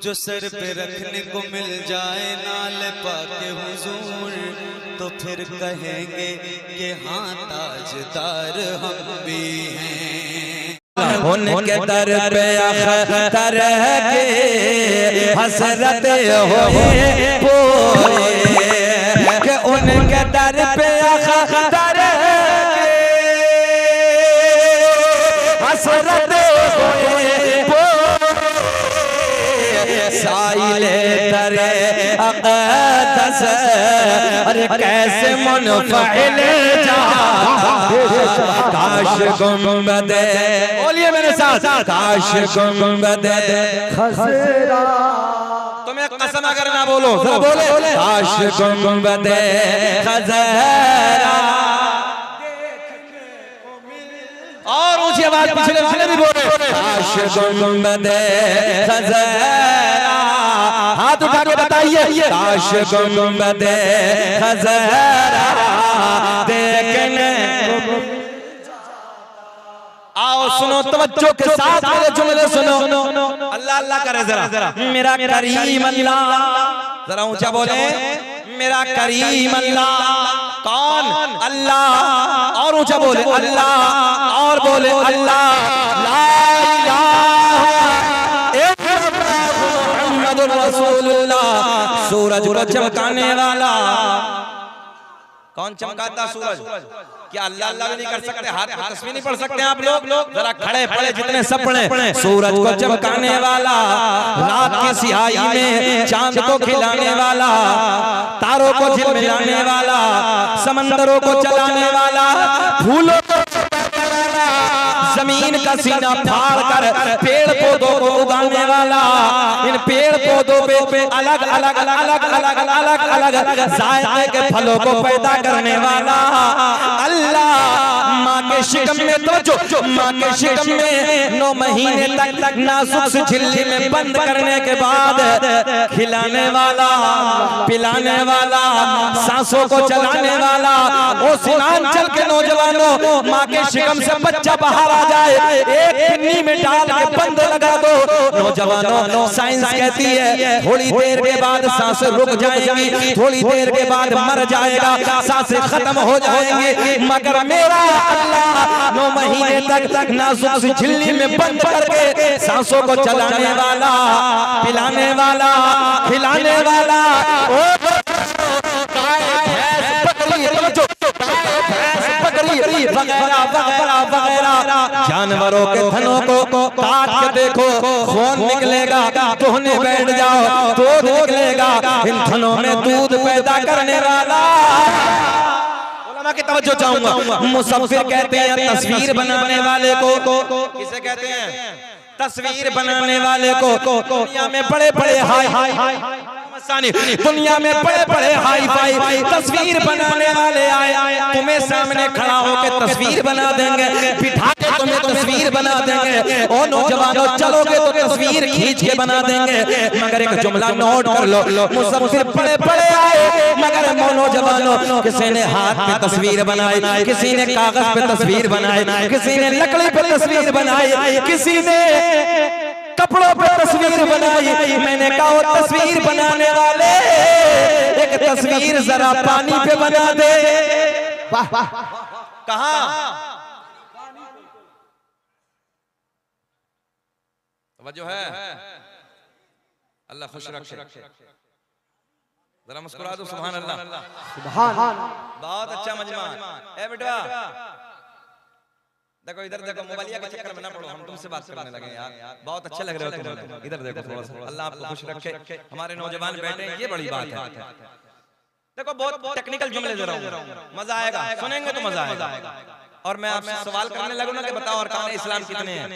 जो सर पे रखने को मिल जाए नाल पाके हुजूर, तो फिर कहेंगे कि हाँ ताजदार हम भी हैं। उनके दर पे अख्तर के हसरत होए पूरे, कि उनके दर पे अख्तर के हसरत होए पूरे, साइले दरे अक़दस अरे कैसे मुनफ़इल जा, काश गुंबदे बोलिए मेरे साथ, काश गुंबदे खज़रा। तुम्हें कसम अगर ना बोलो जरा बोले, काश गुंबदे खज़रा। और ऊंची आवाज पिछले वाले भी बोले, काश गुंबदे खज़रा। हाथ उठा के बताइए, काश गुंबदे खज़रा देखने। आओ सुनो तवज्जो के साथ मेरे जुमले सुनो, अल्लाह अल्लाह करे जरा, मेरा करीम अल्लाह, जरा ऊंचा बोले, मेरा करीम अल्लाह। कौन? अल्लाह। और ऊंचा बोले अल्लाह, और बोले अल्लाह। ला इलाहा इल्लल्लाह मुहम्मदुर रसूलुल्लाह। सूरज को चमकाने वाला कौन चमकाता? सूरज। क्या अल्लाह अल्लाह भी नहीं कर सकते? हाथ में तस्बीह नहीं पढ़ सकते आप लोग? जरा खड़े पड़े जितने सब पढ़े। सूरज को चमकाने वाला, रात की सियाही में चांद को खिलाने वाला, तारों को झिलमिलाने वाला, समंदरों को चलाने वाला, फूलों को जमीन का सीना फाड़ कर पेड़ पौधों को उगाने वाला, इन पेड़ पौधों पे अलग अलग अलग अलग अलग अलग जायके के फलों को पैदा करने वाला अल्लाह। माँ के शिकम में तो जो माँ के शिकम में 9 महीने तक नाजुक सी झिल्ली में बंद करने के बाद खिलाने वाला, पिलाने वाला, सांसों को चलाने वाला। ओ सीमांचल के नौजवानों, माँ के शिकम से बच्चा बाहर आ जाए, एक पिन्नी में डाल के बंद लगा दो। नौजवानों, साइंस कहती है थोड़ी देर के बाद सांसें रुक जाएंगी, थोड़ी देर के बाद मर जाएगा, सांसें खत्म हो जाएंगी। मगर मेरा अल्लाह 9 महीने तक नाजुक सी झिल्ली में बंद करके सांसों को चलाने वाला, पिलाने वाला, खिलाने वाला। वगैरह वगैरह वगैरह जानवरों के थनों को काट के देखो, खून निकलेगा, धोने बैठ जाओ दूध निकलेगा। इन थनों में दूध पैदा करने वाला। उलमा की तवज्जो चाहूंगा। मुसव्विर कहते हैं तस्वीर बनाने वाले को, किसे कहते हैं? तस्वीर बनाने वाले को। दुनिया में बड़े बड़े दुनिया में बड़े बड़े हाई फाई तस्वीर बनाने वाले आए, तुम्हें सामने खड़ा होकर तस्वीर बना देंगे, बिठा के तुम्हें तस्वीर बना देंगे। ओ नौजवानों, चलोगे तो तस्वीर खींच के बना देंगे। मगर एक जुमला नोट कर लो, मुसव्विर बड़े बड़े आए, मगर नौजवानों, किसी ने हाथ पे तस्वीर बनाई, किसी ने कागज पे तस्वीर बनाई, किसी ने लकड़ी पे तस्वीर बनाई, किसी ने कपड़ों पे तस्वीर बनाई। मैंने कहा वो तस्वीर बनाने वाले, एक तस्वीर जरा पानी पे बना दे। कहां? तवज्जो है? अल्लाह खुश रखे। जरा मुस्कुरा दो, सुभान अल्लाह, सुभान। बहुत अच्छा मजमा है बेटा। देखो इधर देखो, मोबाइलिया के चक्कर में ना पड़ो, हम तुमसे बात करने लगे यार। बहुत अच्छे लग रहे हो तुम, इधर देखो थोड़ा सा। अल्लाह आपको खुश रखे। हमारे नौजवान बैठे हैं, ये बड़ी बात है। देखो बहुत टेक्निकल जुमले दे रहा हूं, मजा आएगा, सुनेंगे तो मजा आएगा। और मैं आपसे सवाल करने लगूं ना कि बताओ अरकान इस्लाम कितने हैं,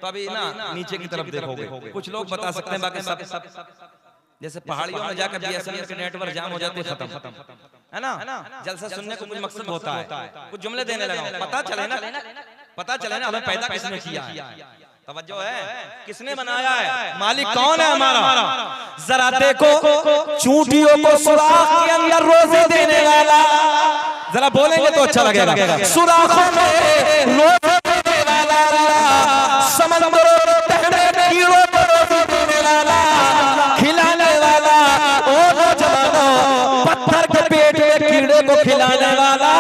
तो अभी ना नीचे की तरफ देखोगे, कुछ लोग बता सकते हैं, बाकी सब जैसे पहाड़ियों में जाकर बीएसएनएल के नेटवर्क जाम हो जाते हैं, खत्म है ना। जलसा सुनने को कुछ मकसद होता है, कुछ जुमले देने लगा, पता चले ना हमें पैदा किसने किया है। तवज्जो है? किसने बनाया है? मालिक कौन है हमारा? जरा देखो, चूंटियों को सुराख के अंदर रोजे देने वाला, जरा बोलेंगे तो अच्छा लगेगा। सुराखों में रोजे देने वाला, समंदरों में कीड़ों को रोजे देने वाला, फकीरों को खिलाने वाला।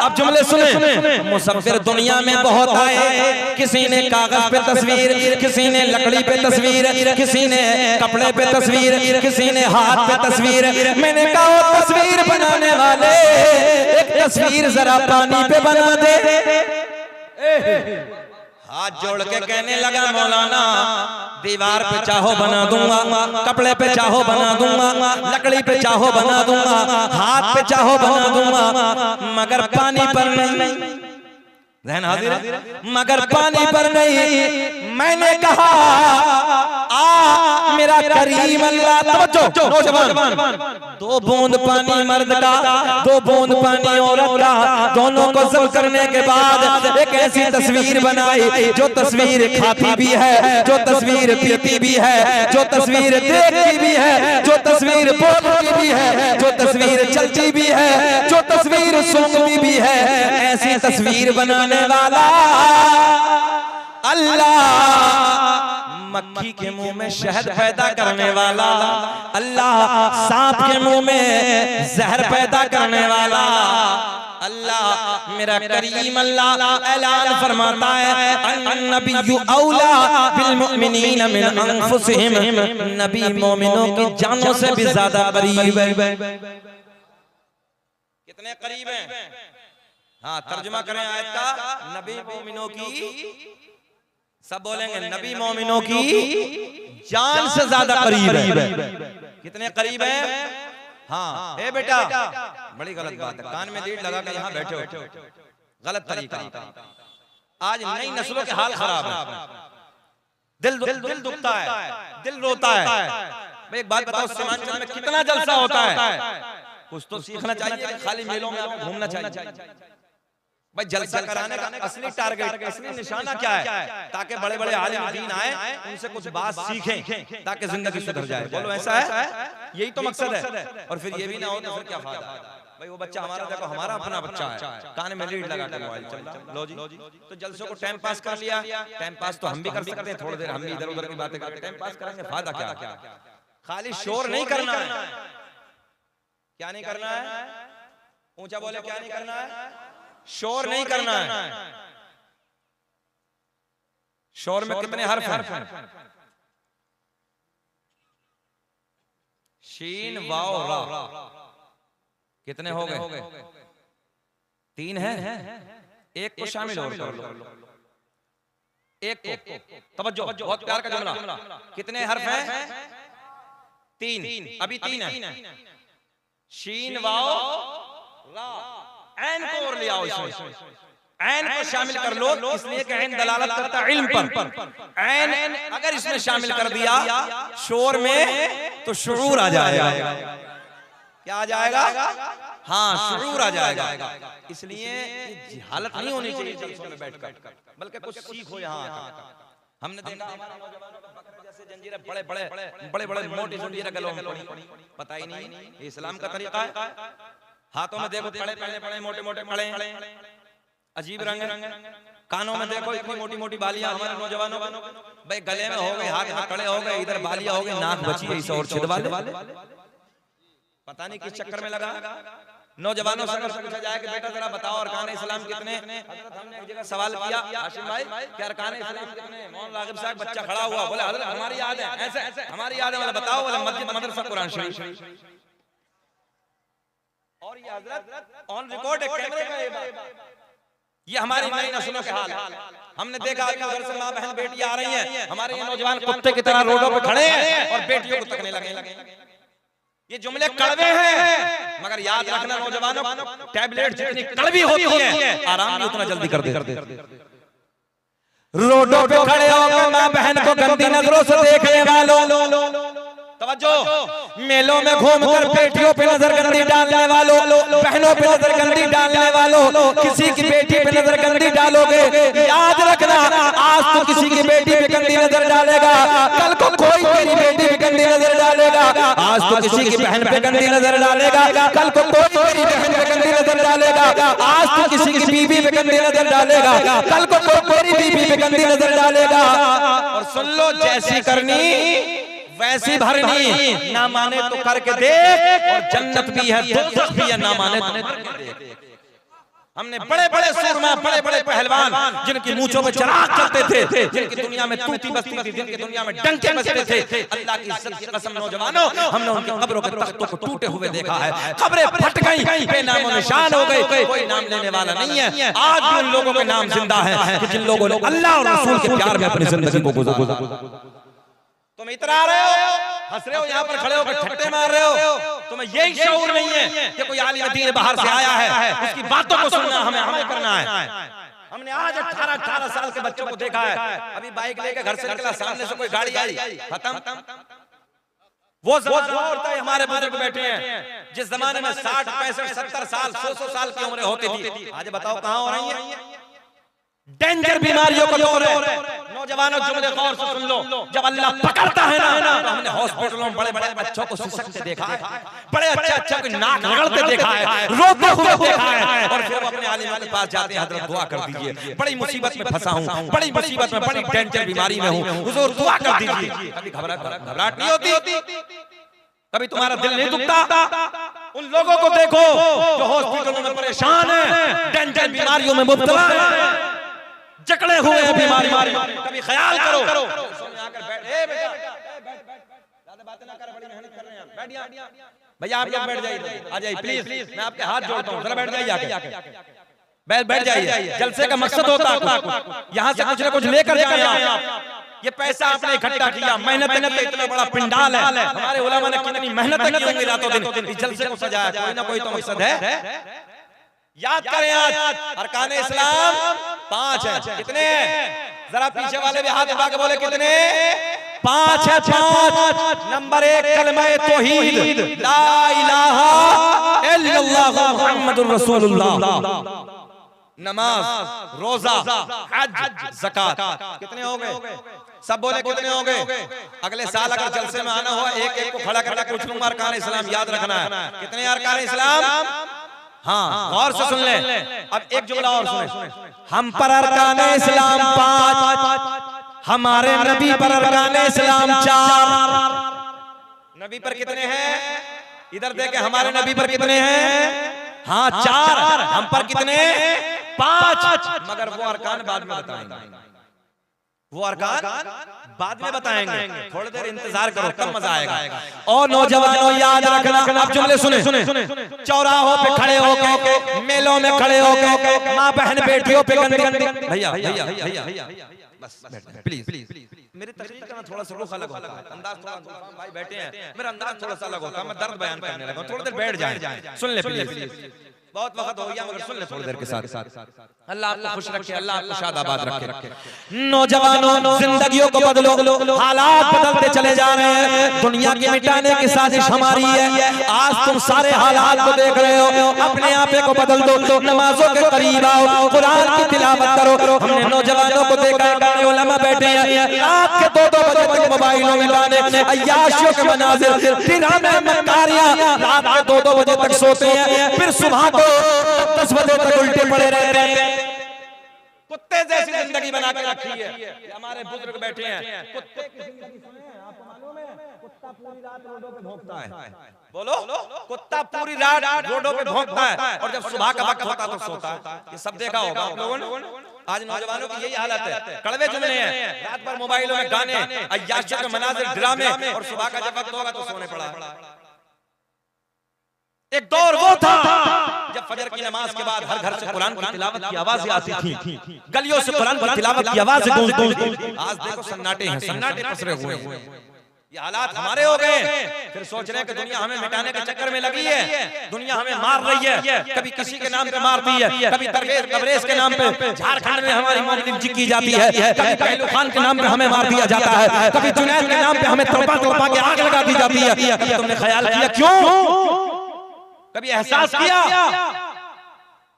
अब जुमले सुने। मुसव्विर दुनिया में बहुत आए, किसी ने कागज पे तस्वीर, किसी ने लकड़ी पे तस्वीर, किसी ने कपड़े पे तस्वीर, किसी ने हाथ पे तस्वीर। मैंने कहा वो तस्वीर बनाने वाले एक तस्वीर जरा पानी पे बना दे। हाथ जोड़ के कहने लगा मौलाना दीवार पे चाहो बना दूंगा, कपड़े पे चाहो बना दूंगा, लकड़ी पे चाहो बना दूंगा, हाथ पे चाहो बना दूंगा, मगर पानी पर नहीं। ज़हन हाजिर है? मगर पानी पर नहीं। मैंने कहा आ मेरा करीम अल्लाह, तवज्जो नौजवान, 2 बूंद पानी मर्द का, 2 बूंद पानी औरत का, दोनों को जब करने के बाद एक ऐसी तस्वीर बनाई जो तस्वीर खाती भी है, जो तस्वीर पीती भी है, जो तस्वीर देखती भी है, जो तस्वीर बोलती भी है, जो तस्वीर चलती भी है, जो तस्वीर सूंघती भी है। ऐसी तस्वीर बनाने वाला अल्लाह, मक्खी के मुंह में शहद पैदा करने वाला अल्लाह, सांप के मुंह में जहर पैदा करने वाला अल्लाह, मेरा करीम अल्लाह ऐलान फरमाता है अन्नबिय्यु औला बिल मुमिनीन मिन अनफुसिहिम, नबी मोमिनों की जानों से भी ज्यादा करीब है। कितने करीब हैं? हाँ, तर्जुमा करें आयत का। नबी मोमिनों की, सब बोलेंगे नबी मोमिनों की जान से ज्यादा करीब है। कितने करीब है? हाँ। ए बेटा, बड़ी गलत बात है, कान में लीड लगा के यहाँ बैठे हो, गलत तरीका। आज नई नस्लों के हाल खराब है, दिल दुखता है, दिल रोता है। भाई एक बात बताओ, सीमांचल में कितना जलसा होता है? कुछ तो सीखना चाहिए, खाली मेलों में घूमना चाहिए। भाई जलसा कराने का असली टारगेट, असली निशाना क्या है? ताकि बड़े बड़े आलिम दीन आए, उनसे कुछ बात सीखें ताकि जिंदगी सुधर जाए। बोलो ऐसा है? यही तो मकसद है। और फिर ये भी ना हो तो फिर क्या फायदा? भाई वो बच्चा हमारा, देखो हमारा अपना बच्चा है, कान में लीड लगा के मोबाइल चल रहा है। लो जी, तो जलसों को टाइम पास कर लिया। टाइम पास तो हम भी कर सकते हैं, थोड़ी देर हम भी इधर उधर की बातें करके टाइम पास करेंगे, फायदा क्या? खाली शोर नहीं करना है। क्या नहीं करना है? ऊंचा बोले, क्या नहीं करना है? शोर नहीं करना है। शोर में कितने हर्फ हैं? शीन वाव रा, कितने हो गए? 3 हैं। एक को शामिल और कर लो, एक को। तवज्जो, बहुत प्यार का जुमला। कितने हर्फ हैं? 3। अभी 3 है। शीन वाव रा, ऐन को और ले आओ इसमें, ऐन को शामिल कर लो, इसलिए कि ऐन दलालत करता है इल्म पर। ऐन अगर इसमें शामिल कर दिया शोर में तो शुऊर आ जाएगा। क्या आ जाएगा? हाँ, शुऊर आ जाएगा। इसलिए हालत नहीं होनी चाहिए जलसों में बैठकर, बल्कि कुछ सीखो। यहाँ हमने देखा हमारे नौजवानों को बकरे जैसे जंजीरें, बड़े मोटी जंजीरें गलों में पड़ी, पता ही नहीं ये इस्लाम का तरीका है। हाथों में देखो पड़े मोटे पड़े, अजीब रंग। कानों में देखो इतनी मोटी बालियां हमारे नौजवानों। भाई गले में हो गए, हाथ में कड़े हो गए, इधर बालियां हो गई, नाक बची है इस और छिद वाले। पता नहीं किस चक्कर में लगा। नौजवानों से पूछा जाए कि बेटा जरा बताओ अरकान इस्लाम कितने? हमने एक जगह सवाल किया, हाशिम भाई क्या अरकान इस्लाम कितने? मौलाना रागिब साहब बच्चा खड़ा हुआ, बोले हजरत हमारी याद है, ऐसे हमारी याद है। बोले बताओ। बोले मस्जिद, मदरसा, कुरान शरीफ। और ये हजरत ऑन रिकॉर्ड है, कैमरे में ये बात। ये हमारी नई नस्लों के हाल है। हमने देखा कि उधर से माँ बहन बेटियां आ रही हैं, हमारे ये नौजवान कुत्ते की तरह रोडों पे खड़े हैं और बेटियों को तकने लगे। ये जुमले कड़वे हैं, मगर याद रखना नौजवानों, टैबलेट जितनी कड़वी होती है आराम भी उतना जल्दी कर दे। रोडों पे खड़े होकर माँ बहन को गंदी नजरों से देखने वालों, तवज्जो, मेलों में घूमकर बेटियों पे नजर गंदी डालने वालों, बहनों पे नजर गंदी डालने वालों, किसी की बेटी पे नजर गंदी डालोगे, याद रखना आज तो किसी की बेटी पे गंदी नजर डालेगा, कल को कोई तेरी बेटी पे गंदी नजर डालेगा। आज तो किसी की बहन पे गंदी नजर डालेगा, कल को कोई तेरी बहन पे गंदी नजर डालेगा। आज तो किसी की बीवी पे गंदी नजर डालेगा, कल को कोई तेरी बीवी पे गंदी नजर डालेगा। और सुन लो, जैसी करनी वैसी भरनी, ना माने तो करके देख, और जन्नत भी है दोज़ख भी है, ना माने तो करके देख। हमने बड़े बड़े सूरमा, बड़े बड़े पहलवान जिनकी मूंछों में चिराग चलते थे, जिनकी दुनिया में तूती बजती थी, जिनकी दुनिया में डंके बजते थे, अल्लाह की इज्जत की कसम नौजवानों, हमने उनकी कब्रों के तख्तों को टूटे हुए देखा है। कब्रें फट गई, बेनाम निशान हो गए, कोई नाम लेने वाला नहीं है। आज भी उन लोगों के नाम जिंदा है कि जिन लोगों ने अल्लाह और रसूल के प्यार में अपनी जिंदगी को गुजारा। तुम इतरा रहे हो, हंस रहे हो, यहाँ पर खड़े होकर ठट्टे मार रहे हो, तुम्हें यही शऊर नहीं है कि कोई आलिम दीन बाहर से आया है, उसकी बातों को सुनना, हमें अमल करना है। हमने आज 18 साल के बच्चों को देखा है, अभी बाइक लेके घर से निकला, सामने से कोई गाड़ी आई, खत्म। वो जमाना होता है, हमारे बुजुर्ग बैठे हैं जिस जमाने में 60, 65, 70 साल, 100 साल की उम्र होती थी, आज बताओ कहाँ हो रही है। डेंजर बीमारियों को दौर है। नौजवानों जुमले गौर से सुन लो, जब अल्लाह पकड़ता है ना, तो हमने हॉस्पिटलों में बड़े बड़े बच्चों को सिसकते देखा है, बड़े अच्छे की नाक रगड़ते देखा है, रोते हुए देखा है, और फिर वो अपने आलिम के पास जाते हैं, हजरत दुआ कर दीजिए, बड़ी मुसीबत में फंसा हूँ, बड़ी मुसीबत में, बड़ी डेंजर बीमारी में हूँ, हुजूर दुआ कर दीजिए। कभी घबराहट नहीं होती, कभी तुम्हारा दिल नहीं दुखता। उन लोगों को देखो जो हॉस्पिटलों में परेशान है, डेंजर बीमारियों में मुब्तला है, जकड़े हुए हैं बीमारी। कभी ख्याल करो, ज्यादा बातें ना कर, बड़ी मेहनत कर रहे हैं, बैठिए भैया, आप लोग बैठ जाइए, आ जाइए प्लीज, मैं आपके हाथ जोड़ता हूँ, जरा बैठ जाइए आके, बैठ जाइए। जलसे का मकसद होता है यहाँ से कुछ ना कुछ लेकर जाए आप। ये पैसा आपने इकट्ठा किया, मेहनत की, इतना बड़ा पिंडाल है, हमारे उलमा ने कितनी मेहनत की होंगी रातों दिन इस जलसे को सजाया, कोई ना कोई तो मकसद है। याद करें आज अरकाने इस्लाम 5 है, कितने हैं? जरा पीछे वाले भी हाथ उठा के बोले कितने? 5 है। 5 नंबर 1 कलमा तौहीद, ला इलाहा इल्लल्लाह मुहम्मदुर रसूलुल्लाह, नमाज, रोजा, हज, ज़कात, कितने हो गए? सब बोले कितने हो गए? अगले साल अगर जलसे में आना हुआ, एक को खड़ा करके पूछ लूंगा अरकान इस्लाम याद रखना है, कितने अरकान इस्लाम? हाँ, गौर से सुन ले। अब एक जुमला और सुने, हम पर अरकान इस्लाम 5, हमारे नबी पर अरकान इस्लाम 4। नबी पर कितने हैं? इधर देखे, हमारे नबी पर कितने हैं? हाँ 4, हम पर कितने? 5। मगर वो अरकान बाद में बताएंगे, वो अरकान बाद में बताएंगे, थोड़ी देर इंतजार करो, कब मजा आएगा। और नौजवानों याद रखना, अब जुमले सुने, चौराहों पे खड़े होके, मेलों में खड़े होके, माँ बहन बेटियों पे गंदी, भैया बस प्लीज, मेरी तकरीर का थोड़ा सा रुख अलग होता है, अंदाज थोड़ा, भाई बैठे हैं, मेरा अंदाज थोड़ा सा अलग होता है, मैं दर्द बयान करने लगा, थोड़ी देर बैठ जाए, सुन ले प्लीज, बहुत वक्त हो गया, मगर सुन ले थोड़ी देर के साथ। अल्लाह आपको खुश रखे, अल्लाह आपको शादाबाद रखे। नौजवानों, जिंदगियों को बदलो, हालात बदलते चले जा रहे हैं, दुनिया की मिटाने की साजिश हमारी है। आज तुम सारे हालात को देख रहे हो, अपने आपे को बदल दो, नमाजों के करीब आओ, कुरान की तिलावत करो। हमने नौजवानों को देखा है, गाने उलमा बैठे हैं, रात के 2-2 बजे तक मोबाइलों में गाने, अय्याशियों के मनाज़िर, ड्रामे, मक्कारियां, रात के 2-2 बजे तक सोते हैं, फिर सुबह को 10 बजे तक उल्टे पड़े रहते हैं। कुत्ते जैसी जिंदगी बना के रखी है, हमारे बुजुर्ग बैठे हैं, कुत्ते की जिंदगी है, आपको मालूम है? कुत्ता पूरी रात रोडों पे भौंकता है, बोलो, कुत्ता पूरी रात रोडों पे भौंकता है, और जब सुबह का वक्त होता तो सोता है। ये सब देखा होगा आप लोगों ने। आज नौजवानों की यही हालत है, कड़वे जुमले हैं, रात भर मोबाइलों में गाने, अय्याशियों के मनाज़िर, ड्रामे, और सुबह का जब वक्त होगा तो सोने पड़ा। एक दौर वो था जब फजर की नमाज के बाद हर घर से कुरान की तिलावत की आवाज़ें आती थी, गलियों से कुरान की तिलावत की आवाज़ें गूंजती। आज देखो सन्नाटे हैं, सन्नाटे पसरे हुए हैं। ये हालात हमारे हो गए, फिर सोच रहे हैं कि दुनिया हमें मिटाने के चक्कर में लगी है, दुनिया हमें मार रही है, कभी किसी के नाम पे मारती है, कभी तबरेज़ के नाम पे झारखंड में हमारी मौलिद जी की जाती है, कभी पहलू खान के नाम पे हमें मार दिया जाता है, कभी जुनैद के नाम पे हमें तड़पा के आग लगा दी जाती है। कभी तुमने ख्याल किया क्यों? कभी एहसास किया?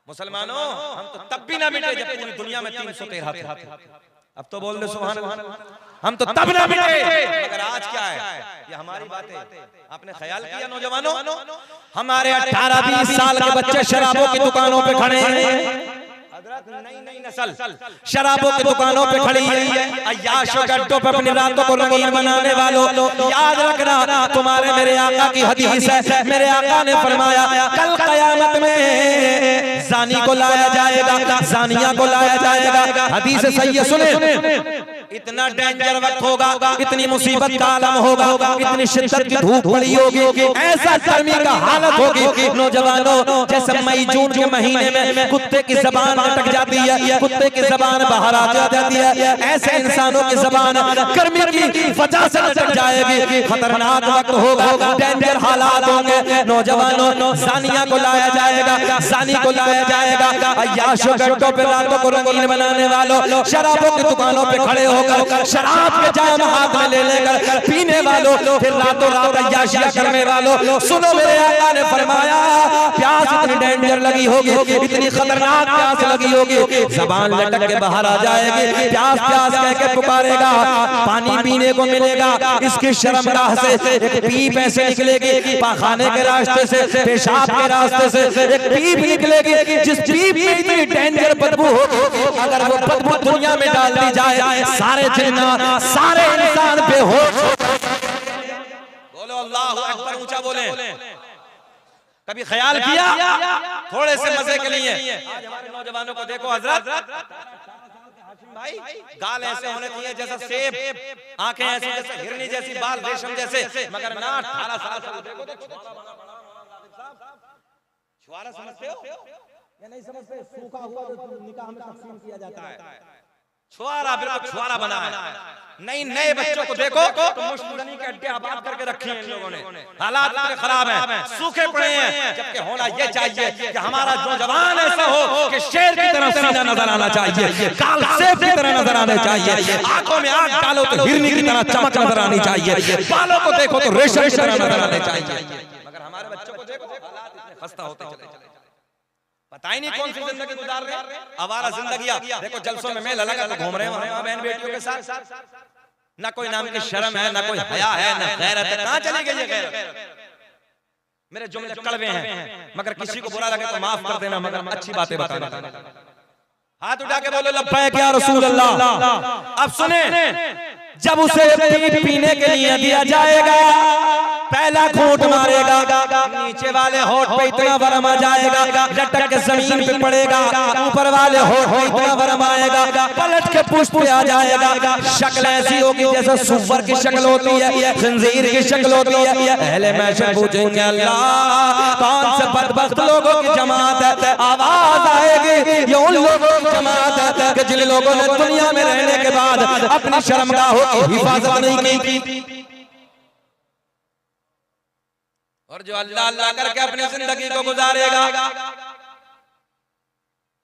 मुसलमानों, हम तो तब भी ना मिटे जब पूरी दुनिया में 313 थे। अब तो बोल दे सुभान अल्लाह, हम तो तब ना मिटे, मगर आज क्या है? ये हमारी बात है। आपने ख्याल किया नौजवानों, हमारे 18-20 साल के बच्चे शराबों की दुकानों पे खड़े हैं, नई नस्ल शराबों की दुकानों पे खड़ी है, अय्याशों के अड्डों पे अपनी रातों को रंगीन बनाने वालों, याद रखना तुम्हारे मेरे आका की हदीस है। मेरे आका ने फरमाया कल कयामत में जानी को लाया जाएगा, जानिया को लाया जाएगा। हदीस सही है, सुने। इतना डेंजर वक्त होगा, इतनी मुसीबत का आलम होगा, इतनी शिद्दत की धूप पड़ी होगी, ऐसा गर्मी का हालत होगी नौजवानों, जैसे मई जून के महीने में कुत्ते की जबान अटक जाती है, कुत्ते की जबान बाहर आ जाती है, ऐसे इंसानों की जबान गर्मी की वजह से अटक जाएगी। खतरनाक वक्त होगा, डेंजर हालात होंगे नौजवानों। सानिया को लाया जाएगा, सानी को लाया जाएगा। अय्याशों के अड्डों पे रातों को रंगीन बनाने वालों, शराबों की दुकानों पे खड़े होकर शराब के जाम हाथ में ले लेकर पीने वालों, फिर रातों रात अय्याशियां करने वालों, सुनो मेरे आका ने फरमाया प्यास इतनी डेंजर लगी होगी, इतनी खतरनाक प्यास लगी होगी, जबान लटक के बाहर आ जाएगी, प्यास प्यास कह के पुकारेगा, पानी पीने को मिलेगा, इसकी शर्मगाह से एक पीप ऐसे निकलेगी, पाखाने के रास्ते से, पेशाब के रास्ते से एक पीप निकलेगी, जिस पीप में इतनी डेंजर बदबू होगी, अगर वो बदबू दुनिया में डाल दी जाए सारे जिन्नात सारे इंसान बेहोश। बोलो अल्लाहु अकबर, ऊंचा बोले। कभी ख्याल किया थोड़े से मजे के लिए? आज हमारे नौजवानों को देखो हजरत, भाई गाल ऐसे होने चाहिए जैसा सेब, आंखें ऐसी जैसे हिरनी जैसी, बाल रेशम जैसे, मगर ना 18 साल से देखो तो छुआरा समझते हो या नहीं समझते? सूखा हुआ जो निकाह में तकसीम किया जाता है, छुआरा बिल्कुल छुआरा बना है। नए बच्चों को देखो तो मुश्तनी के अड्डे आबाद करके रखे हैं इन लोगों ने, हालात इतने खराब हैं, सूखे पड़े हैं, जबकि होना ये चाहिए कि हमारा नौजवान ऐसा हो कि शेर की तरह सीना नजर आना चाहिए, काल सेब की तरह नजर आना चाहिए, आंखों में आग डालो तो हिरनी की तरह चमक नजर आनी चाहिए, बालों को देखो तो रेशम की तरह नजर आने चाहिए। मगर हमारे बच्चों को देखो हालात इतने खस्ता होते चले, पता ही नहीं कौन सी जिंदगी गुजार रहे हैं, आवारा जिंदगियां। देखो जलसों में मेला लगा तो घूम रहे हैं बहन बेटियों के साथ, ना कोई नाम की शर्म है, ना कोई हया है, ना गैरत है। कहां चली गई ये गैरत? मेरे जुमले कड़वे हैं, मगर किसी को बुरा लगे तो माफ कर देना, मगर अच्छी बातें बताना। हाथ उठा के बोलो लब्बैक या रसूल अल्लाह। अब सुने, जब उसे पीने के लिए दिया जाएगा, पहला घूंट मारेगा, नीचे वाले होठ पे इतना वरम आ जाएगा, लटक के जमीन पे पड़ेगा, ऊपर वाले होठ पे इतना वरम आएगा, पलट के पुष्प पे आ जाएगा, शक्ल ऐसी होगी जैसे सुअर की शक्ल होती है, खंजीर की शक्ल होती है। अहले महशर पूछेंगे अल्लाह कौन से बदबख्त लोगों की जमात है? आवाज आएगी ये उन लोगों की जमात है कि जिन लोगों ने दुनिया में रहने के बाद अपनी शर्मगाहों की हिफाजत नहीं की, और जो अल्लाह अल्लाह करके अपनी जिंदगी को गुजारेगा।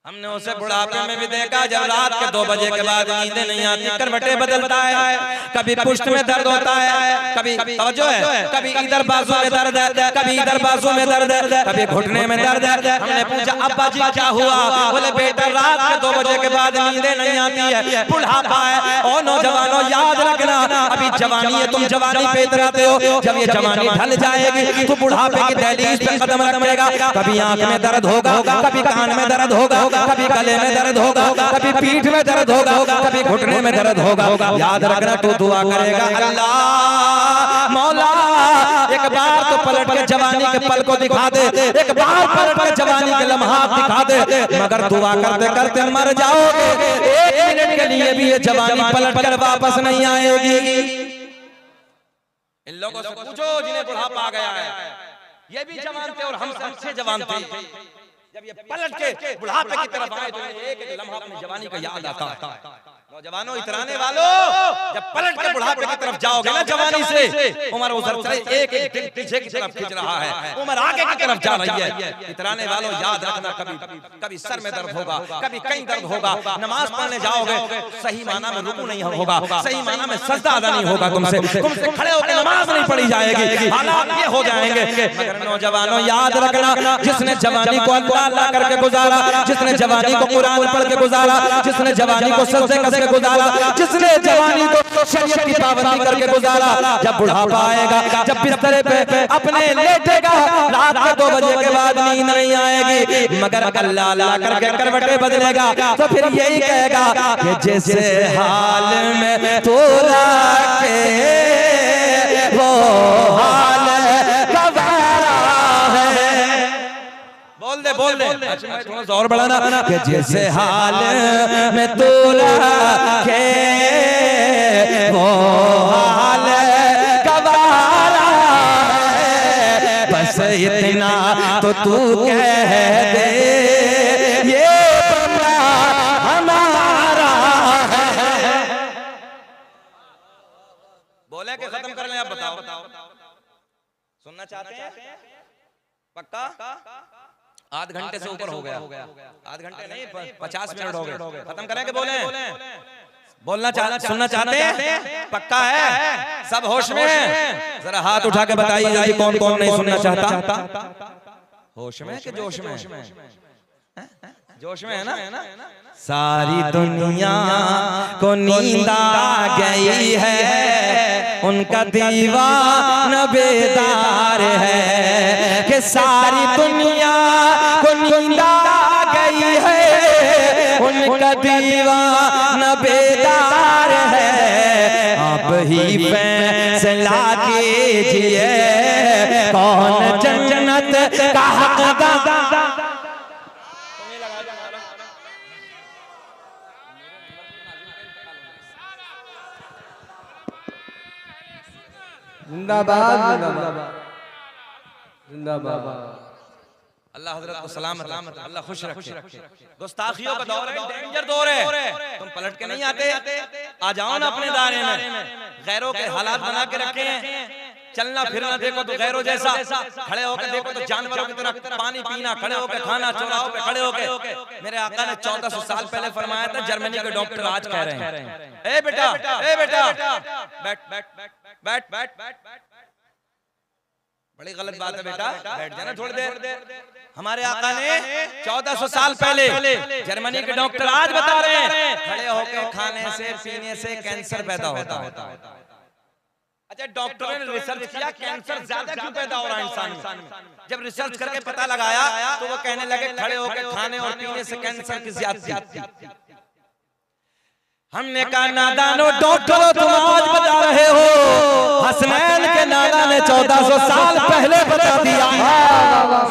हमने उसे बुढ़ापे में भी देखा, जब रात के 2 बजे के बाद नींदें नहीं आती, करवटें बदलता है, कभी पुष्ट में दर्द होता है, कभी तवज्जो है, कभी इधर बाजू में दर्द है, कभी इधर बाजू में दर्द है, कभी घुटने में दर्द है। हमने पूछा अब्बा जी क्या हुआ? बोले बेटा रात के 2 बजे के बाद नींदें नहीं आती है, बुढ़ापा है। और नौजवानों याद रखना, अभी जवानी है, तुम जवानी पे इतराते हो, जब ये जवानी ढल जाएगी तो बुढ़ापे की दहलीज पे कदम रखेगा, कभी आंख में दर्द होगा, कभी कान में दर्द होगा, कभी गले में दर्द होगा, कभी पीठ में दर्द होगा, कभी घुटने में दर्द होगा। याद रखना तू दुआ करेगा अल्लाह मौला एक बार तो पलट के जवानी के पल को दिखा दे, एक बार पलट के जवानी के लम्हात दिखा दे, मगर दुआ करते करते मर जाओगे, 1 मिनट के लिए भी ये जवानी पलट कर वापस नहीं आएगी। इन लोगों से पूछो जिन्हें बुढ़ापा आ गया है, ये भी जवान थे और हम सबसे जवान थे, जब ये पलट के बुढ़ापे की तरफ आए तो एक एक लम्हा अपनी जवानी का याद आता है। नौजवानों इतराने वालों, जब पलट के बुढ़ापे की तरफ जाओगे ना जवानी से, उम्र उधर चले एक एक दिन पीछे की तरफ खिंच रहा है, उम्र आगे की तरफ जा रही है। इतराने वालों याद रखना, कभी सर में दर्द होगा, कभी कहीं दर्द होगा, नमाज पढ़ने जाओगे सही माना में रुकू नहीं होगा, सही माना में सजदा अदा नहीं होगा, तुमसे खड़े होकर नमाज नहीं पढ़ी जाएगी, हालात ये हो जाएंगे। मगर नौजवानों याद रखना, जिसने जवानी को अल्लाह अल्लाह करके गुजारा, जिसने जवानी को कुरान पढ़ के गुजारा, जिसने जवानी को सजदे करके गुजारा, जिसने जवानी को शरीयत की पाबंदी करके गुजारा। जब बुढ़ापा आएगा, जब बिस्तरे पे अपने लेटेगा, रात के 2 बजे के बाद नींद नहीं आएगी, मगर अल्लाह अल्लाह करके करवटें बदलेगा, तो फिर यही कहेगा कि जिस हाल में तू रखे वो हाल गवारा है। बोल दे थोड़ा जोर बढ़ाना कि जिस हाल में तू रखे वो हाल गवारा है। बस इतना तो तू कह दे ये बंदा हमारा है। बोले कि खत्म कर लें, आप बताओ सुनना चाहते हैं? पक्का? आध घंटे से ऊपर हो गया, आध घंटे नहीं 50 मिनट हो गए, खत्म करें कि बोले? बोलना सुनना चाहते हैं? पक्का है? सब होश में? जरा हाथ उठा के बताइए जी कौन कौन नहीं सुनना चाहता? होश में कि जोश में? जोश में है ना? सारी दुनिया को नींद आ गई है, उनका दीवाना बेदार है कि सारी दुनिया को नींद आ गई है, उनका दीवाना बेदार है। आप ही फैसला कीजिए कौन जन्नत का हकदार। जिंदाबाद जिंदाबाद जिंदाबाद। अल्लाह हजरत को सलामत, अल्लाह खुश रखे। गुस्ताखियों का दौर है, डेंजर दौर है, तुम पलट के नहीं आते, आ जाओ ना अपने दायरे में। गैरों के हालात बना के रखे हैं, चलना फिरना देखो तो गैरों जैसा, खड़े होकर देखो तो जानवरों की तरह, पानी पीना, खड़े होकर खाना, चौराहों पे खड़े होकर। मेरे आका ने 1400 साल पहले फरमाया था, जर्मनी के डॉक्टर आज कह रहे हैं ए बेटा बैठ बैठ बैठ बैठ बैठ। बड़ी गलत बात है बेटा, बैठ जाना थोड़ी देर। हमारे आका ने 1400 साल पहले, जर्मनी के डॉक्टर आज बता रहे हैं खड़े होकर खाने से पीने से कैंसर पैदा होता है। अच्छा, डॉक्टरों ने रिसर्च किया कैंसर ज्यादा क्यों पैदा हो रहा है इंसान में। जब रिसर्च करके पता लगाया तो वो कहने लगे खड़े होकर खाने और पीने से कैंसर की ज्यादती। हमने कहा नादानो डॉक्टरों तुम आज बता रहे हो, हसनैन के नाना ने 1400 साल पहले बता दिया।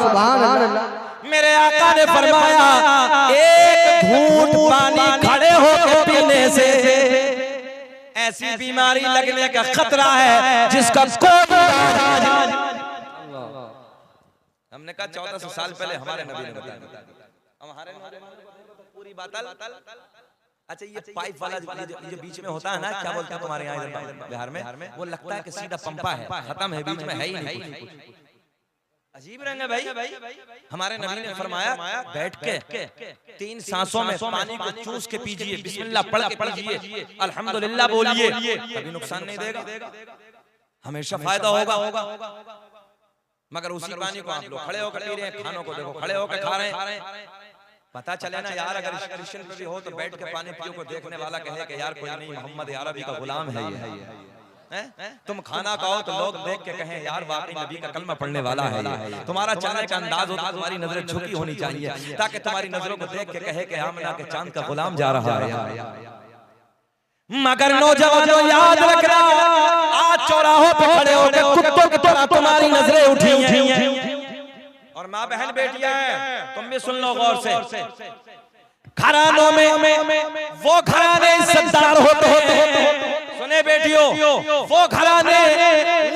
सुभान अल्लाह। मेरे आका ने फरमाया एक घूंट पानी खड़े होकर पीने से ऐसी बीमारी लगने का खतरा है जिसका कोई इलाज नहीं। हमने कहा 1400 साल पहले हमारे नबी ने बता दिया, हमारे पूरी बात। अच्छा, ये पाइप वाला जो बीच में होता है ना, क्या बोलते हैं तुम्हारे यहाँ बिहार में, वो लगता है कि सीधा पंपा है, खत्म है, बीच में है ही नहीं कुछ। अजीब रंग है भाई। हमारे नबी ने फरमाया बैठ के 3 सांसों में पानी को चूस के पीजिए, बिस्मिल्लाह पढ़ के पीजिए, अल्हम्दुलिल्लाह बोलिए, कभी नुकसान नहीं देगा, हमेशा फायदा होगा। मगर उसी पानी को आप लोग खड़े होकर पी रहे हैं, खानों को देखो खड़े होकर खा रहे हैं। पता चले ना यार, अगर क्रिश्चियन पे भी हो तो बैठ के पानी पियो को देखने वाला कहे कि यार कोई नहीं, मोहम्मद अरबी का गुलाम है ये। तुम खाना खाओ तो लोग देख के कहें यार वाकई नबी का कलमा पढ़ने वाला है। तुम्हारा चलने का अंदाज हो तो तुम्हारी नजरें झुकी होनी चाहिए, ताकि तुम्हारी नजरों को देख के कहे कि आमना के चांद का गुलाम जा रहा है। मगर नौजवानों याद रखना, आज चौराहों पे खड़े होकर कुत्तों की तरह तुम्हारी नजरें उठी हैं। और माँ बहन बेटियां हैं, तुम भी सुन लो गौर से। घरानों में वो घराने इज्जतदार होते हैं, सुने बेटियों, वो घराने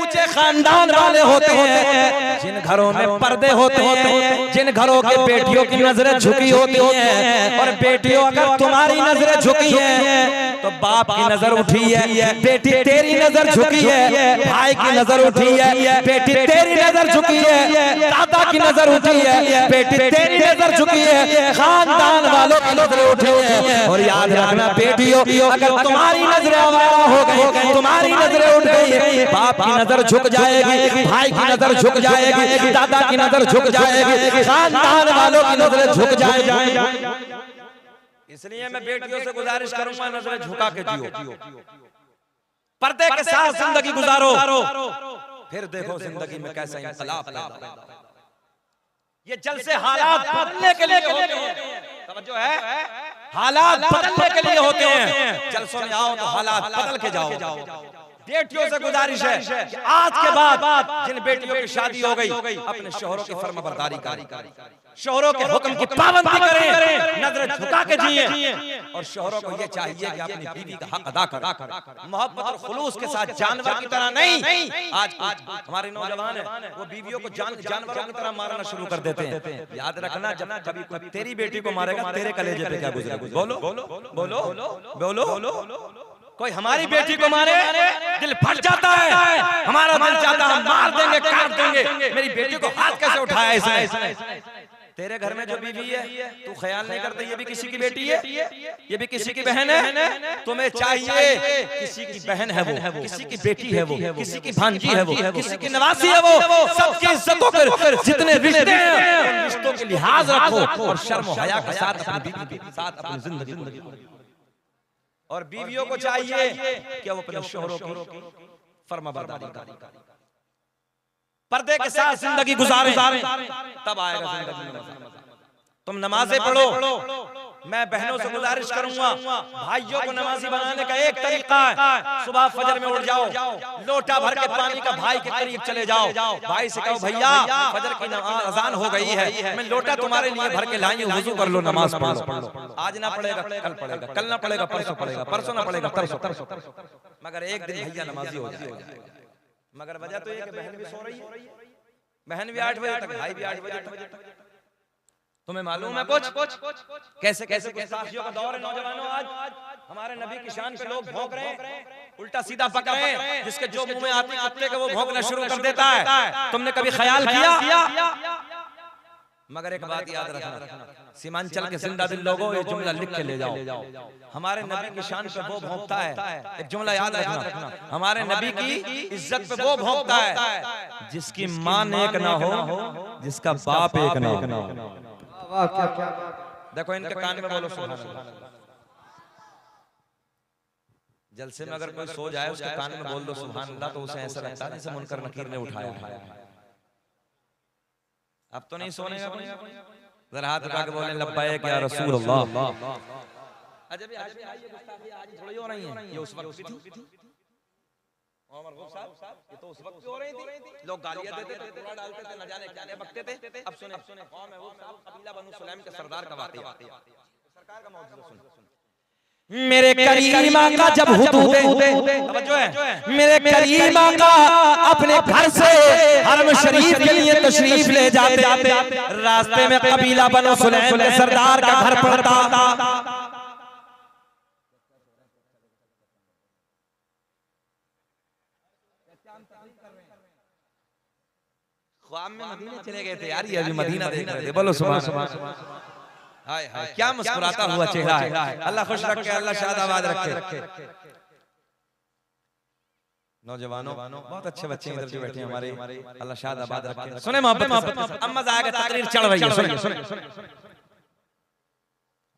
ऊंचे खानदान वाले होते हैं जिन घरों में पर्दे होते हैं, जिन घरों के बेटियों की नजरें झुकी होती हैं। और बेटियों अगर तुम्हारी नजरें झुकी हैं तो बाप की नजर उठी है, बेटी तेरी नजर झुकी है, भाई की नजर उठी है, बेटी तेरी नजर झुकी है, दादा की नजर उठी है, बेटी तेरी नजर झुकी है, खानदान वालों की नजर उठी है। और याद रखना बेटियों, अगर तुम्हारी नजरें आवारा हो गई, तुम्हारी नजरें उठ गई, बाप की नजर झुक जाएगी, भाई की नजर झुक जाएगी, दादा की नजर झुक जाएगी, खानदान वालों की नजरें झुक जाएगी। इसलिए मैं बेटियों से गुजारिश करूंगा नजरें झुका के जियो। पर्दे के साथ जिंदगी गुजारो, फिर देखो जिंदगी में कैसा इंकलाब पैदा होगा। ये जलसे हालात बदलने के लिए होते हैं, तवज्जो है, हालात बदलने के लिए होते हैं। जलसों में आओ तो हालात बदल के जाओ। बेटियों से गुजारिश है कि आज के बाद जिन बेटियों की शादी हो गई अपने शोहरों की फर्माबरदारी करें, शोहरों के हुक्म की पाबंदी करें, नजर झुका के जिए। और शोहरों को ये चाहिए कि अपनी बीवी का हक अदा करें, मोहब्बत और खुलूस के साथ, जानवर की तरह नहीं। आज हमारे नौजवान हैं वो बीवियों को जानवरों की तरह मारना शुरू कर देते हैं। याद रखना, जब कभी कोई तेरी बेटी को मारेगा तेरे कलेजे पे क्या गुजरेगा? बोलो बोलो बोलो बोलो। कोई हमारी बेटी को मारे दिल फट जाता है, हमारा दिल चाहता है मार देंगे, काट देंगे। मेरी बेटी को हाथ कैसे उठाया इसने? तेरे घर में जो बीवी है तू ख्याल नहीं करता ये भी किसी की बेटी है, ये भी किसी की बहन है। तुम्हें चाहिए किसी की बहन है वो, किसी की बेटी है वो, किसी की भांजी है वो, किसी की नवासी है वो, सबकी इज्जतों कर, जितने रिश्ते हैं उन रिश्तों के लिहाज रखो और शर्म और हया के साथ अपनी बीवी के साथ अपनी जिंदगी। और बीवियों को चाहिए कि वो अपने शोहरों की फर्माबरदारी करें, पर्दे के साथ जिंदगी गुजारें, तब आएगा जिंदगी में मजा। तुम नमाजें पढ़ो। मैं बहनों से गुजारिश करूंगा, भाइयों को नमाजी बनाने का एक तरीका है, सुबह फजर में उठ जाओ, लोटा भर के पानी का भाई के करीब चले जाओ, भाई से कहो भैया फजर की अजान हो गई है, मैं लोटा तुम्हारे लिए भर के लाई हूं, वुजू कर लो, नमाज पढ़ लो। आज ना पड़ेगा कल पड़ेगा, कल ना पड़ेगा परसों पड़ेगा, परसों ना पड़ेगा परसों, मगर एक दिन भैया नमाजी हो जाएगा। मगर वजह तो ये कि बहन भी सो रही है, बहन भी 8 बजे तक, भाई भी 8 बजे तक। तुम्हें मालूम है कुछ कैसे कैसे साथियों का दौर है नौजवानों? आज हमारे नबी की शान पे लोग भौंक रहे हैं, उल्टा सीधा पक रहे हैं, जिसके जो मुंह में आते कुत्ते के वो भौंकना शुरू कर देता है। तुमने कभी ख्याल किया? मगर एक बात याद रखना, सीमांचल के जिंदा दिल लोगों ये जुमला लिख के ले जाओ, हमारे नबी की शान पे वो भौंकता है। एक जुमला याद रखना, हमारे नबी की इज्जत पे वो भौंकता है जिसकी माँ नेक ना हो, जिसका बाप एक ना हो। देखो इनके कान में बोलो सुभान अल्लाह। जलसे में अगर कोई सो जाए उसके कान में बोल दो सुभान अल्लाह, तो उसे ऐसा लगता है जैसे मुनकर नकीर ने उठाया। अब तो नहीं सोने का, जरा हाथ उठा के बोले लब्बैक या रसूल अल्लाह। अजब आज भी आई ये गुस्ताखी आज थोड़ी हो रही है, ये उस वक्त भी थी। उमर गौस साहब ये तो उस वक्त भी हो रही थी, लोग गालियां देते थे, टुकड़ा डालते थे, न जाने क्या बकते थे। अब सुने कौन है वो साहब, कबीला बनु सुलैम के सरदार का वाक़या, सरकार का मौजूद सुन। मेरे करीम आका जब तवज्जो है, मेरे करीम आका अपने घर से हरम शरीफ के लिए तशरीफ ले जाते, रास्ते में कबीला बनु सुलैम के सरदार का घर पड़ता। ख्वाब में मदीने चले गए थे यार, ये अभी मदीना देख रहे थे। बोलो सुभान अल्लाह। हाय हाय क्या मुस्कुराता हुआ चेहरा है, अल्लाह खुश रखे, अल्लाह शादाबाद रखे। नौजवानों बहुत अच्छे बच्चे इधर जो बैठे हैं हमारे, अल्लाह शादाबाद रखे। सुने मोहब्बत, अब मजा आएगा, तकरीर चढ़ रही है। सुने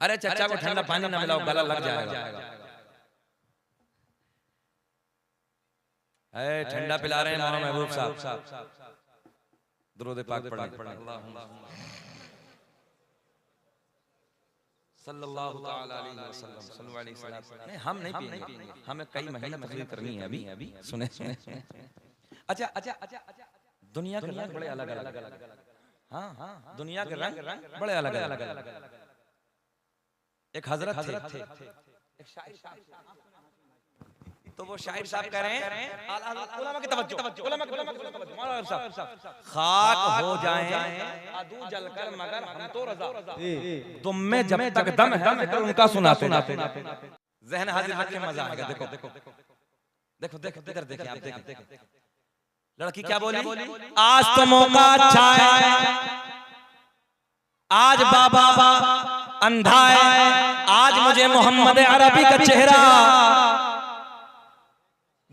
अरे चाचा को ठंडा पानी ना मिलाओ, गला लग जाएगा। ठंडा पिला रहे हैं मौलाना महबूब साहब, दुरूद पाक पढ़ें। सल्लल्लाहु तआला अलैहि वसल्लम, सल्लल्लाहु अलैहि वसल्लम। नहीं हम नहीं पिएंगे, हमें कई महीने तकरीर करनी है अभी। सुने अच्छा दुनिया के रंग बड़े अलग अलग। हाँ दुनिया के रंग बड़े अलग अलग। एक हजरत थे, एक शायर, तो वो शायर साहब कह रहे हैं उलमा की तवज्जो, उलमा की तवज्जो, खाक हो जाएं अदू जलकर मगर हम तो रज़ा, तुम में जब तक दम है जिक्र उनका सुनाते। ज़हन हाजिर रखे, मजा आएगा। देखो इधर देखिए, आप देखिए लड़की क्या बोली, आज तो मौका अच्छा है, आज बाबा अंधा है, आज मुझे मोहम्मद अरबी का चेहरा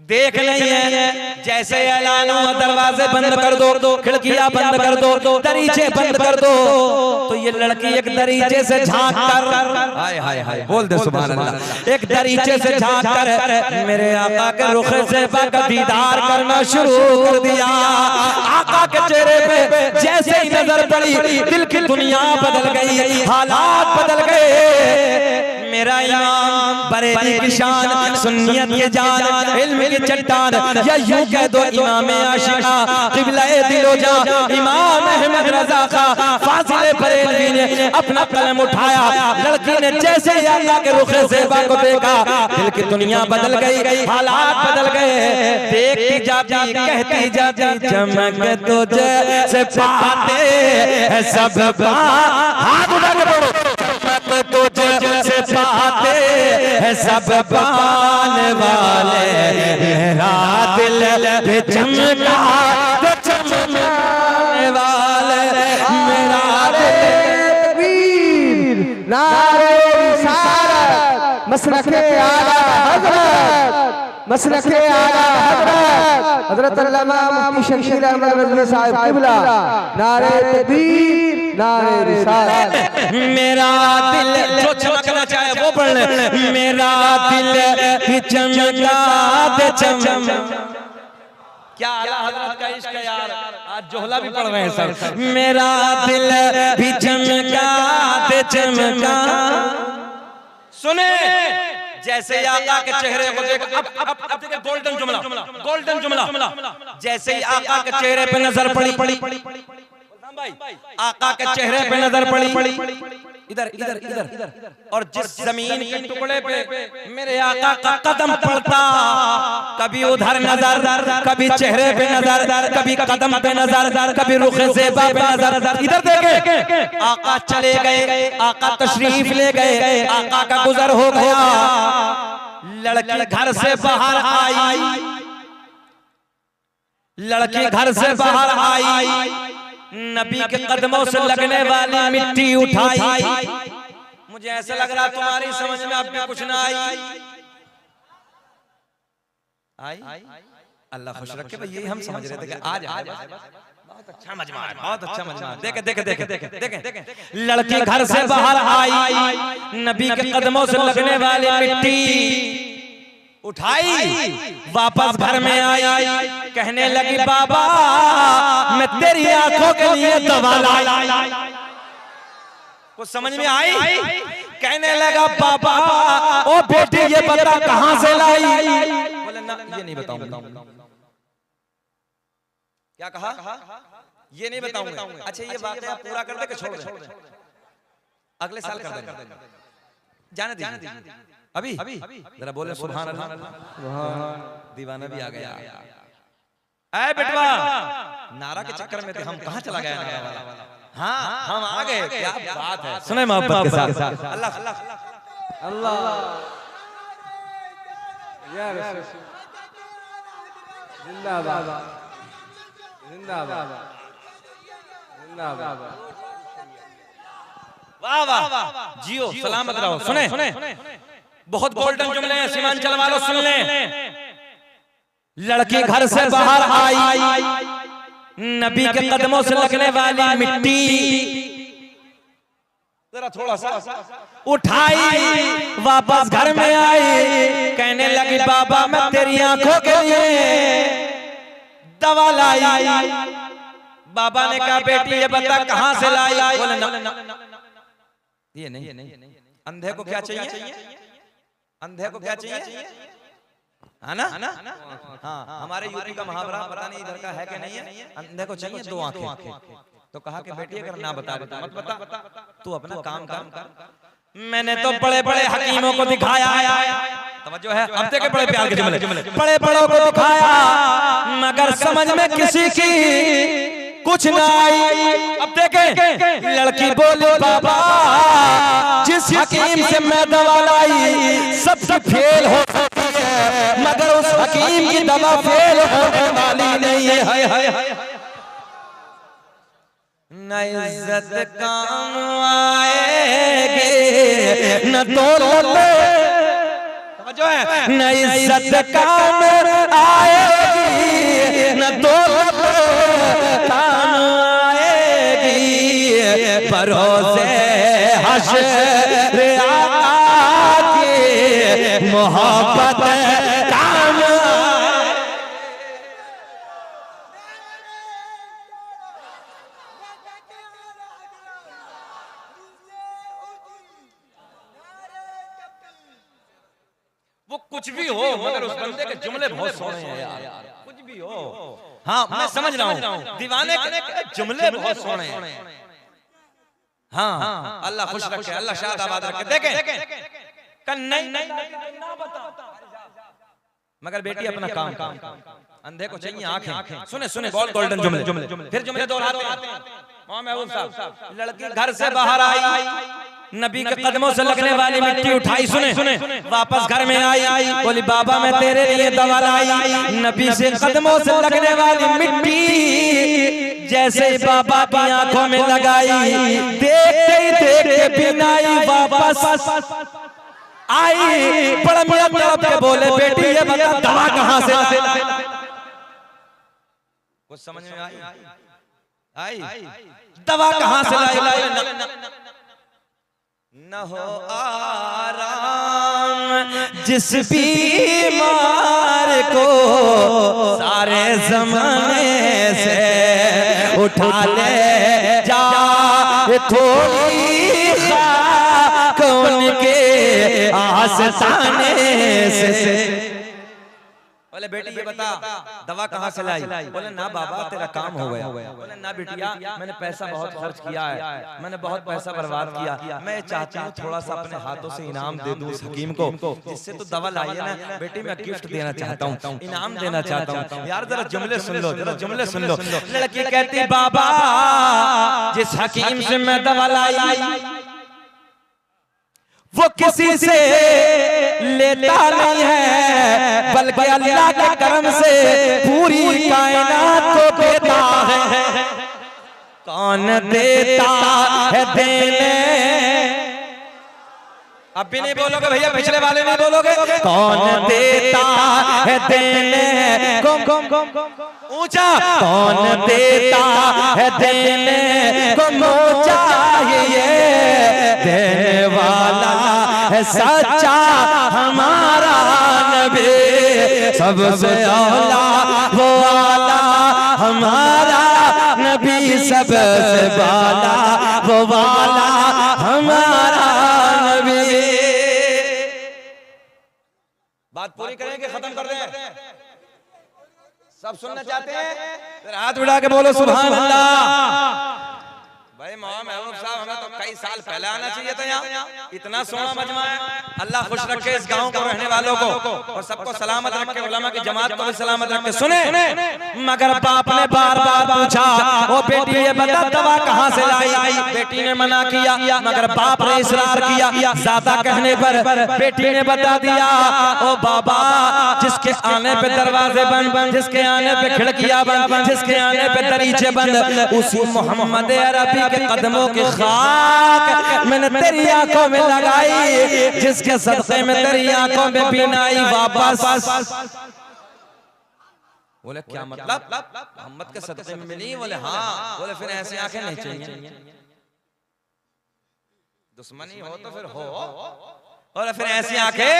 देख नहीं है, जैसे ऐलान हुआ दरवाजे बंद कर दो, खिड़कियां बंद कर दो, दरीचे बंद कर दो, तो ये लड़की एक दरीचे से झांक कर, हाय हाय हाय बोल दे सुभान अल्लाह, एक दरीचे से झांक कर मेरे आका के रुख से का दीदार करना शुरू कर दिया। आका के चेहरे पे जैसे ही नजर पड़ी दिल की दुनिया बदल गई, हालात बदल गए। मेरा इमाम बरेली की शान, सुन्नियत की जान, इल्म की चट्टान, या यूं कह दो इमाम आशिका, क़िबला-ए दिलो जा, इमाम अहमद रज़ा का फाज़िल बरेलवी ने अपना कलम उठाया। लड़की ने जैसे ही आका के रुखे ज़ेबा को देखा दिल की दुनिया बदल गई, हालात बदल गए। देखती जाती कहती जाती चमक तुझे से पाते हैं सब, हाथ उठा के बोलो, चमक तुझे से पाते हैं सब पाने वाले, मेरा दिल पे चमका तो चमकने वाले, मेरा तकबीर, नारे रिसालत, मसलके आला हज़रत, मसलके आला हज़रत, हज़रत अल्लामा मुफ्ती शकील अहमद रज़वी साहब क़िबला, नारे तकबीर, नारे रिसालत। मेरा दिल जो चमकना चाहे वो पढ़ ले, मेरा दिल भी चमका दे चमक। क्या आला हज़रत का इश्क है यार, आज जोहला भी पढ़ रहे हैं सब। मेरा दिल भी चमका दे चमका। सुने जैसे आका के चेहरे को देखो, अब देखो गोल्डन जुमला, गोल्डन जुमला, जैसे ही आका के चेहरे पे नजर पड़ी, आका के चेहरे पे नजर पड़ी, इधर इधर इधर, और जिस जमीन के टुकड़े पे मेरे आका का कदम पड़ता, कभी उधर नजर, कभी चेहरे पे नजर, कभी कदम पे नजर, कभी रुखे ज़ेबा पे नजर। इधर देखे आका चले गए, आका तशरीफ ले गए, आका का गुजर हो गया। लड़की घर से बाहर आई, लड़की घर से बाहर आई, नबी के कदमों से लगने वाली मिट्टी उठाई। मुझे ऐसा लग रहा तुम्हारी समझ में अब भी कुछ ना आई। अल्लाह खुश रखे भाई, यही हम समझ रहे थे कि आज बहुत अच्छा मजमा है, बहुत अच्छा मजमा है। देखे देखे देखे देखे देखे, लड़की घर से बाहर आई, नबी के कदमों से लगने वाली मिट्टी उठाई, वापस घर में आई, कहने लगी बाबा मैं तेरी आंखों के लिए दवा लाई। कुछ समझ में आई? कहने लगा बाबा ओ बेटी ये बता कहां से लाई? बोले ना ये नहीं बताऊंगा। क्या कहा? ये नहीं बताऊंगा। अच्छा ये बातें आप पूरा कर दे के छोड़ दे, अगले साल कर देंगे, जाने दीजिए। अभी जरा बोले सुभान अल्लाह। दीवाना भी आ गया। ऐ बेटवा नारा के चक्कर में थे हम, कहां चला गया नारा वाला? हाँ हम आ गए, क्या बात है। सुने मोहब्बत के साथ अल्लाह अल्लाह या रसूल जिंदाबाद जिंदाबाद जिंदाबाद। वाह वाह जियो सलामत रहो। सुने बहुत गोल्डन जुमले हैं, सीमांचल वालों सुन लें। लड़की घर से बाहर आई, नबी के कदमों से लगने वाली मिट्टी जरा थोड़ा सा उठाई, वापस घर में आई, कहने लगी बाबा मैं तेरी आंखों के लिए दवा लाई। बाबा ने कहा बेटी ये बता कहां से लाई? बोले ना ये नहीं। अंधे को क्या चाहिए? अंधे को क्या चाहिए? है ना? हाँ हमारे यूपी का मुहावरा पता नहीं इधर का है कि नहीं है, अंधे को चाहिए दो आंखें। तो कहा कि बेटी अगर ना बता दे तो मत बता, तू अपना काम कर। मैंने तो बड़े बड़े हकीमों को दिखाया, तवज्जो है, अब देखे बड़े प्यार के जुमले, बड़े बड़ों को दिखाया मगर समझ में किसी की कुछ ना आई। अब देखें लड़की बोली बाबा जिस हकीम से मैं दवा लाई सबसे फेल हो सकती है, मगर उस हकीम की दवा फेल होने वाली नहीं है। हाय हाय न इज्जत काम आएगी न दौलत, जो है न इज्जत काम आएगी न दौलत काम आएगी, भरोसे हश्र आका की मोहब्बत काम वो कुछ भी हो मगर उस बंदे के जुमले बहुत सोने हैं यार, कुछ भी हो। हाँ मैं समझ रहा हूँ, दीवाने के जुमले बहुत सोने हैं। हाँ अल्लाह खुश रखे, अल्लाह शाद आबाद रखे। देखें नहीं ना बता, मगर बेटी अपना काम अंधे को चाहिए आंखें। सुने सुने बहुत गोल्डन जुमले, फिर जुमले दोहराते हैं। महबूब साहब, लड़की घर से बाहर आई, नबी के कदमों से लगने वाली मिट्टी उठाई, सुने वापस घर में आई, बोली बाबा मैं तेरे लिए दवा लाई। नबी से कदमों से लगने वाली मिट्टी जैसे ही बाबा की आंखों में लगाई, देखते ही देखते बिनाई वापस आई। बड़ा मियां तड़प के बोले बेटी ये बता दवा कहाँ से लाई? कुछ समझ में आई? दवा कहाँ से लाई? न हो आराम जिस बीमार को सारे जमाने से उठा ले जा, थोड़ी खाक उनके आस्ताने से। बोले बेटी ये बता दवा कहाँ से लाई? बोले ना बाबा तेरा काम हो गया। बोले ना बेटिया मैंने पैसा बहुत खर्च किया है, मैंने बहुत पैसा बर्बाद किया, मैं चाहती हूँ थोड़ा सा अपने हाथों से इनाम दे दूँ उस हकीम को जिससे तो दवा लाई है ना। बेटी मैं गिफ्ट देना चाहता हूँ, इनाम देना चाहता हूँ। यार जरा जुमले सुन लो, जरा जुमले सुन लो। लड़की कहती बाबा जिस हकीम से मैं दवा लाई वो किसी से लेता नहीं है, बल्कि अल्लाह के करम से पूरी कायनात को देता है। कौन देता है देने? अब भी नहीं बोलोगे भैया, पिछले वाले नहीं बोलोगे। कौन देता है देने को ऊंचा? कौन देता है देने को चाहिए? देने वाला है सच्चा हमारा नबी, सबसे औला वो आला हमारा नबी, सबसे बाला वो वाला हमारा नबी। बात पूरी करेंगे, खत्म कर दें? सब सुनना चाहते हैं? फिर हाथ उठा के बोलो सुभान अल्लाह। भाई महबूब साहब हमें तो कई साल पहले आना चाहिए था यहाँ। इतना सोना मजमा है। अल्लाह खुश रखे इस गांव को, रहने वालों को, और सबको सलामत रखे, उलमा की जमात को भी सलामत रखे। सुने मगर बाप ने बार बार पूछा ओ बेटी ये बता दवा कहाँ से लाई? बेटी ने मना किया मगर बाप ने इसरार किया। ज्यादा कहने पर बेटी ने बता दिया ओ बाबा जिसके आने पे दरवाजे बंद, जिसके आने पे खिड़कियां बंद, जिसके आने पे दरीचे बंद, उसी मोहम्मद अरबी के कदमों की खाक मैंने तेरी आंखों में लगाई, जिसके सदक़े में तेरी आंखों में बीनाई वापस। बोले क्या मतलब? मोहम्मद के सदक़े में मिली? बोले हाँ। बोले फिर ऐसे आंखें नहीं चाहिए, दुश्मनी हो तो फिर हो। बोले फिर ऐसी आंखें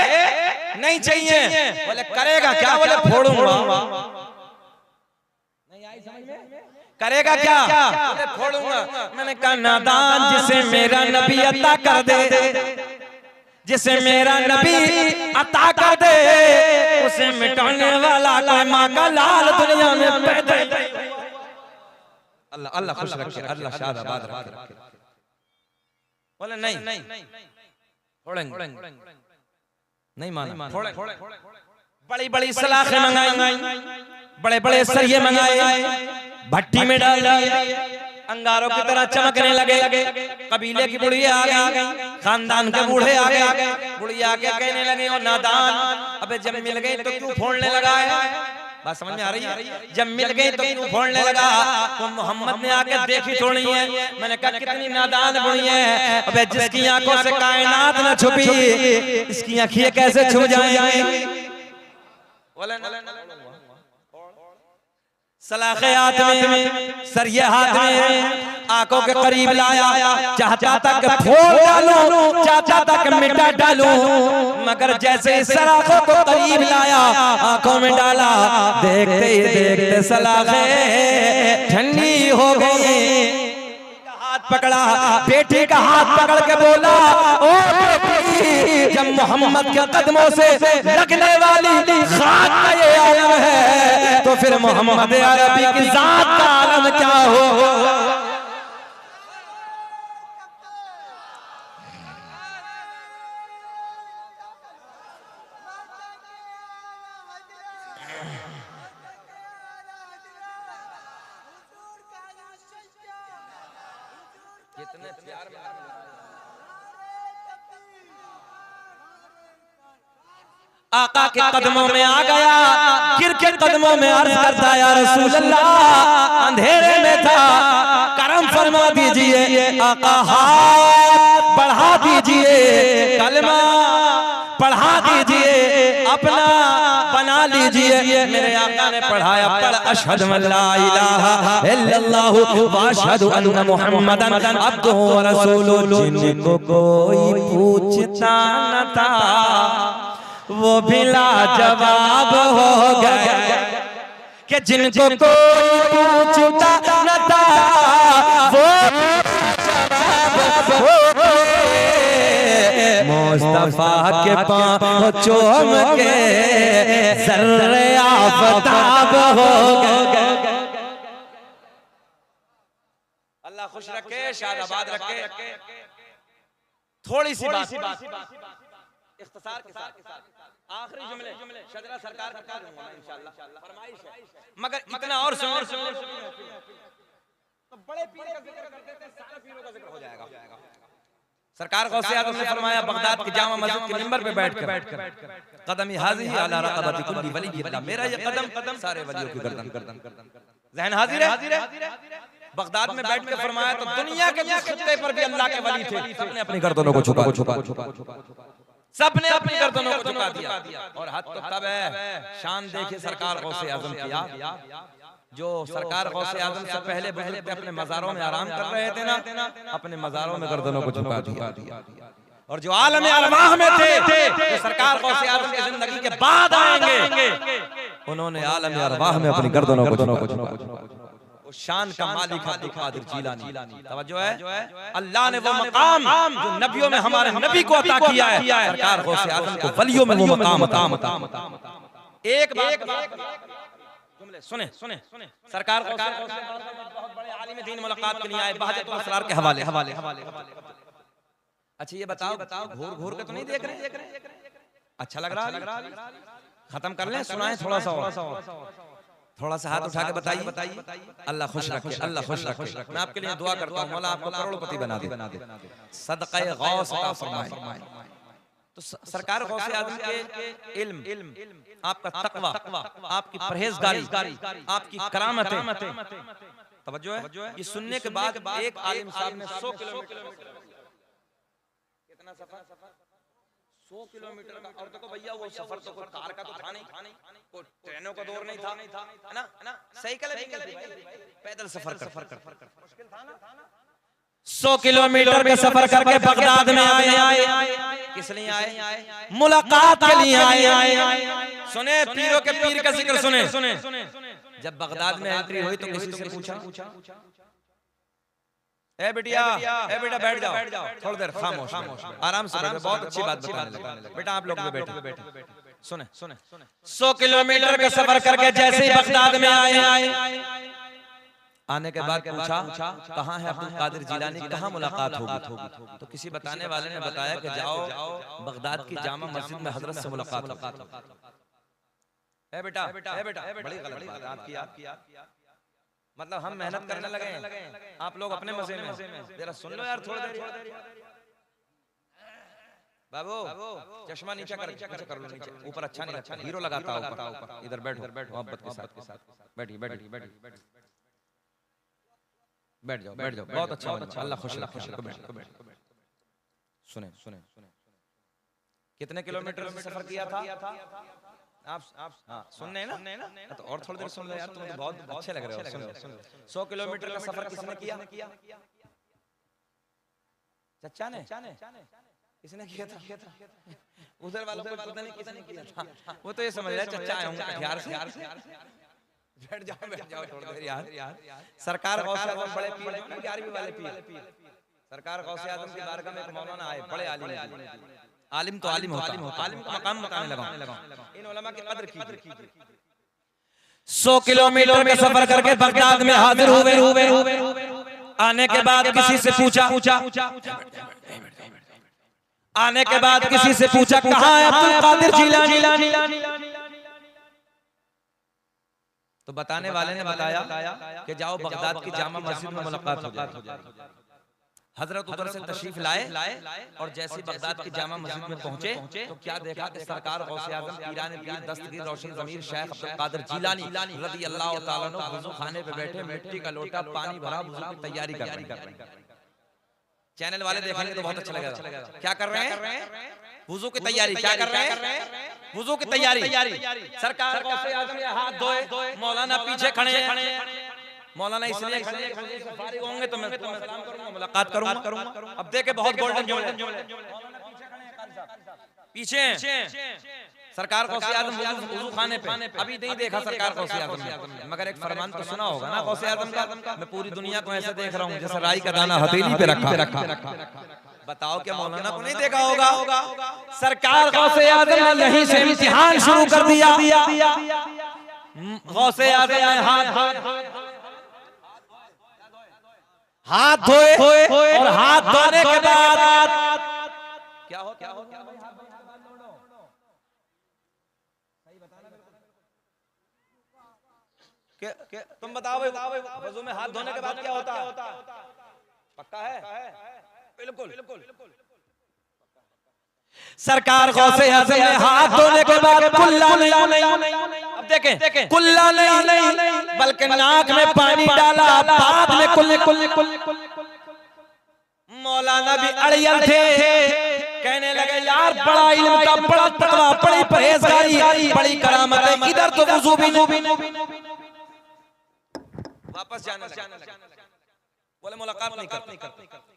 नहीं चाहिए। बोले करेगा क्या? बोले फोड़ूंगा। नहीं आई समझ में? करेगा क्या? बोले फोड़ूंगा। मैंने कहा नादान जिसे मेरा नबी अता कर दे, जिसे मेरा नबी अता कर दे, उसे मिटाने वाला कोई माँ का लाल दुनिया में पैदा। अल्लाह अल्लाह खुश रखे, अल्लाह शाद आबाद रखे। बोले नहीं फोड़ेंगे, नहीं माना, फोड़ेंगे। बड़ी बड़ी सलाखें मंगाई, बड़े बड़े सरिये मंगाए, भट्टी में डाल दिए, अंगारों की तरह चमकने लगे। कबीले की बुढ़िया आ गई, खानदान के बूढ़े आ गए। बुढ़िया आके कहने लगे ओ नादान, अबे जब मिल गई तो क्यों फोड़ने लगा है? बात समझ में आ रही है? जब मिल गई तो क्यों फोड़ने लगा? तो मोहम्मद ने आके देखी थोड़ी है। मैंने कहा कितनी नादान बुढ़ी है, अबे जिसकी आंखों से कायनात न छुपी, इसकी आंखें कैसे छुप जाएंगी? सलाखे हाथ में, सरिये हाथ में, आंखों के करीब लाया, चाहता था कि फोड़ डालूं, चाहता था कि मिटा डालूं, मगर जैसे इस सलाखों को करीब लाया, आंखों में डाला, देखते ही देखते सलाखे ठंडी हो गई। हाथ पकड़ा, बेटी का हाथ पकड़ के बोला, ओ बेटी, जब मोहम्मद के कदमों से लगने वाली खाक का ये आलम है, तो फिर मोहम्मद अरबी की जात का आलम क्या हो? कितने प्यार में आका के कदमों में आ गया, गिर के कदमों में अर्ज करता है, या रसूल अल्लाह, अंधेरे में था, करम फरमा दीजिए, आका हाथ बढ़ा दीजिए, कलमा पढ़ा दीजिए, अपना बना लीजिए। मेरे आका ने पढ़ाया, पढ़ अशहदु अल्ला इलाहा इल्लल्लाहु व अशहदु अन्ना मुहम्मदन अब्दुहु व रसूलुहु। जिनको कोई पूछता न था वो भी लाजवाब हो गए, कि जिनको कोई पूछता न था वो जवाब हो गए। मुस्तफा के पांव चूम के ज़र्रे आफताब हो गए। अल्लाह खुश रखे, शादाबाद रखे। थोड़ी सी बात इख्तिसार के साथ आखिरी जुमले शजरा सरकार का कर दूंगा इंशाअल्लाह, फरमाइश है, मगर इतना और सुनो, तो बड़े पीर का जिक्र करते थे, सारे पीरों का जिक्र हो जाएगा। सरकार गौसे आज़म ने फरमाया, बगदाद की जामा मस्जिद के मिंबर पे बैठकर, कदमी हाज़िर अला रक़बति कुल्ली वली, मेरा ये कदम सारे वलियों की गर्दन। ज़हन हाजिर है? बगदाद में बैठ के फरमाया तो दुनिया के जिस खित्ते पर भी अल्लाह के वली थे, सबने अपनी गर्दनों को छुपा, सबने अपनी गर्दनों को झुका दिया। और हद तो तब है, शान देखिए सरकार गौसे आज़म किया, जो सरकार गौसे आज़म से पहले बुजुर्ग अपने मज़ारों में आराम कर रहे थे ना, अपने मज़ारों में गर्दनों को झुका दिया। और जो आलम अरवाह में थे, जो सरकार गौसे आज़म की जिंदगी के बाद आएंगे, उन्होंने आलम अरवाह में अपनी गर्दनों को झुका। उस शान का मालिक अब्दुल कादिर जीलानी, तवज्जो है, अल्लाह ने वो मकाम जो नबियों में हमारे नबी को अता किया है, सरकार गौसे आज़म को वलियों में वो मकाम अता। एक बात जुमले सुने, सरकार गौसे आज़म बहुत बड़े आलिम दीन मुलाकात के लिए आए, बहजत व असरार के हवाले। अच्छा ये बताओ, घूर के तो नहीं देख रहे? अच्छा लग रहा? खत्म कर लें, सुनाएं थोड़ा सा हाथ उठा के बताइए। अल्लाह खुश रखे, अल्लाह खुश रखे। मैं आपके लिए दुआ करता हूँ, मौला आपको करोड़पति बना दे, सदक़े गौस अता फरमाए। तो सरकार गौसे आज़म के इल्म, आपका तक़वा, आपकी परहेज़गारी, आपकी करामतें, तवज्जो है, ये सुनने के बाद एक आलिम साहब ने 100 किलोमीटर, कितना सफर, 100 किलोमीटर का। और देखो भैया वो सफर तो कोई कार का तो था नहीं, कोई ट्रेनों का दौर नहीं था, है ना, साइकिल पैदल सफर कर मुश्किल था ना। 100 किलोमीटर का सफर करके बगदाद में आए। किस लिए आए? मुलाकात के लिए आए। सुने, पीरों के पीर का जिक्र सुने। जब बगदाद में एंट्री हुई तो किसी से पूछा, ए बेटा बैठ जाओ, थोड़ी देर खामोश, आराम से बैठो, बहुत अच्छी बात बताने लगा। बेटा आप लोग भी बैठो, सुने। 100 किलोमीटर का सफर करके जैसे ही बगदाद में आए, आने के बाद पूछा कहाँ है अब्दुल कादिर जीलानी, कहाँ मुलाकात होगी? तो किसी बताने वाले ने बताया कि जाओ बगदाद की जामा मस्जिद में हजरत से मुलाकात हो। ए बेटा बड़ी गलत बात है आपकी। मतलब हम मेहनत करने लगे हैं, आप लोग अपने मजे में। जरा सुन लो यार थोड़ी देर। बाबू चश्मा नीचे कर लो, नीचे ऊपर अच्छा नहीं लगता, हीरो लगाता है ऊपर। इधर बैठो मोहब्बत के साथ बैठिए बैठ जाओ बहुत अच्छा, अल्लाह खुश रखे। सुने कितने किलोमीटर सफर किया था आप? हाँ सुनने ना, तो और थोड़ी देर सुन लो यार, तुम तो बहुत अच्छे लग रहे हो। सुन 100 किलोमीटर का सफर किसने किया? चचा ने। किसने किया था? उधर वालों को पता नहीं किसने किया था। वो तो ये समझ रहे चचा आए होंगे कटिहार से। बैठ जाओ थोड़ी देर यार। सरकार गौसे आजम बड़े पीर, 11वीं वाले पीर सरकार गौसे आजम की बारगाह में एक मौलाना आए, बड़े आलिम तो आलिम होता, आलिम का मकाम लगाओ। इन उलमा की कदर कीजिए। 100 किलोमीटर का सफर करके बगदाद में हाजिर हुए। आने के बाद किसी से पूछा कहाँ है अब्दुल कादिर जिलानी? तो बताने वाले ने बताया कि जाओ बगदाद की जामा मस्जिद में मुलाकात हो जाए। हजरत उधर से तशरीफ लाए और जैसे बगदाद की जामा मस्जिद में पहुंचे तो क्या देखा कि सरकार गौसे आजम पीराने पीर दस्तगीर रोशन ज़मीर शेख अब्दुल कादिर जिलानी रज़ी अल्लाह तआला अन्हु वुज़ू खाने पे बैठे, मिट्टी का लोटा पानी भरा वुज़ू की तैयारी कर रहे हैं। चैनल वाले देखेंगे तो बहुत अच्छा लगेगा। क्या कर रहे हैं? वुज़ू की तैयारी। क्या कर रहे हैं? वुज़ू की तैयारी। सरकार गौसे आजम ये हाथ धोए, मौलाना पीछे खड़े हैं। मौलाना इसलिए फारिग होंगे तो मैं सलाम करूंगा, मुलाकात करूंगा। अब देखे बहुत गोल्डन पीछे सरकार गौसे आजम वुज़ू खाने पे। अभी नहीं देखा सरकार गौसे आजम ने, मगर एक फरमान तो सुना होगा ना गौसे आजम का। मैं पूरी दुनिया को ऐसे देख रहा हूँ जैसे राई का दाना हथेली पे रखा। बताओ क्या मौलाना को नहीं देखा होगा? सरकार गौसे आजम ने यहीं से इम्तिहान शुरू कर दिया। गौसे आजम ने हाथ धोए और हाथ धोने के बाद क्या हो? तुम बताओ वज़ू में हाथ धोने के बाद क्या होता? पक्का है? बिल्कुल। सरकार गौसे आज़म ने हाथ धोने के बाद कुल्ला नहीं, अब देखें कुल्ला नहीं बल्कि नाक में पानी डाला, बाद में कुल्ले। मौलाना भी अड़ियल थे, कहने लगे यार बड़ा इल्म था, बड़ा तकवा, बड़ी परहेजगारी, बड़ी करामत है, इधर तो वुज़ू भी नहीं। वापस जाने लगे। बोले मुलाकात नहीं करते।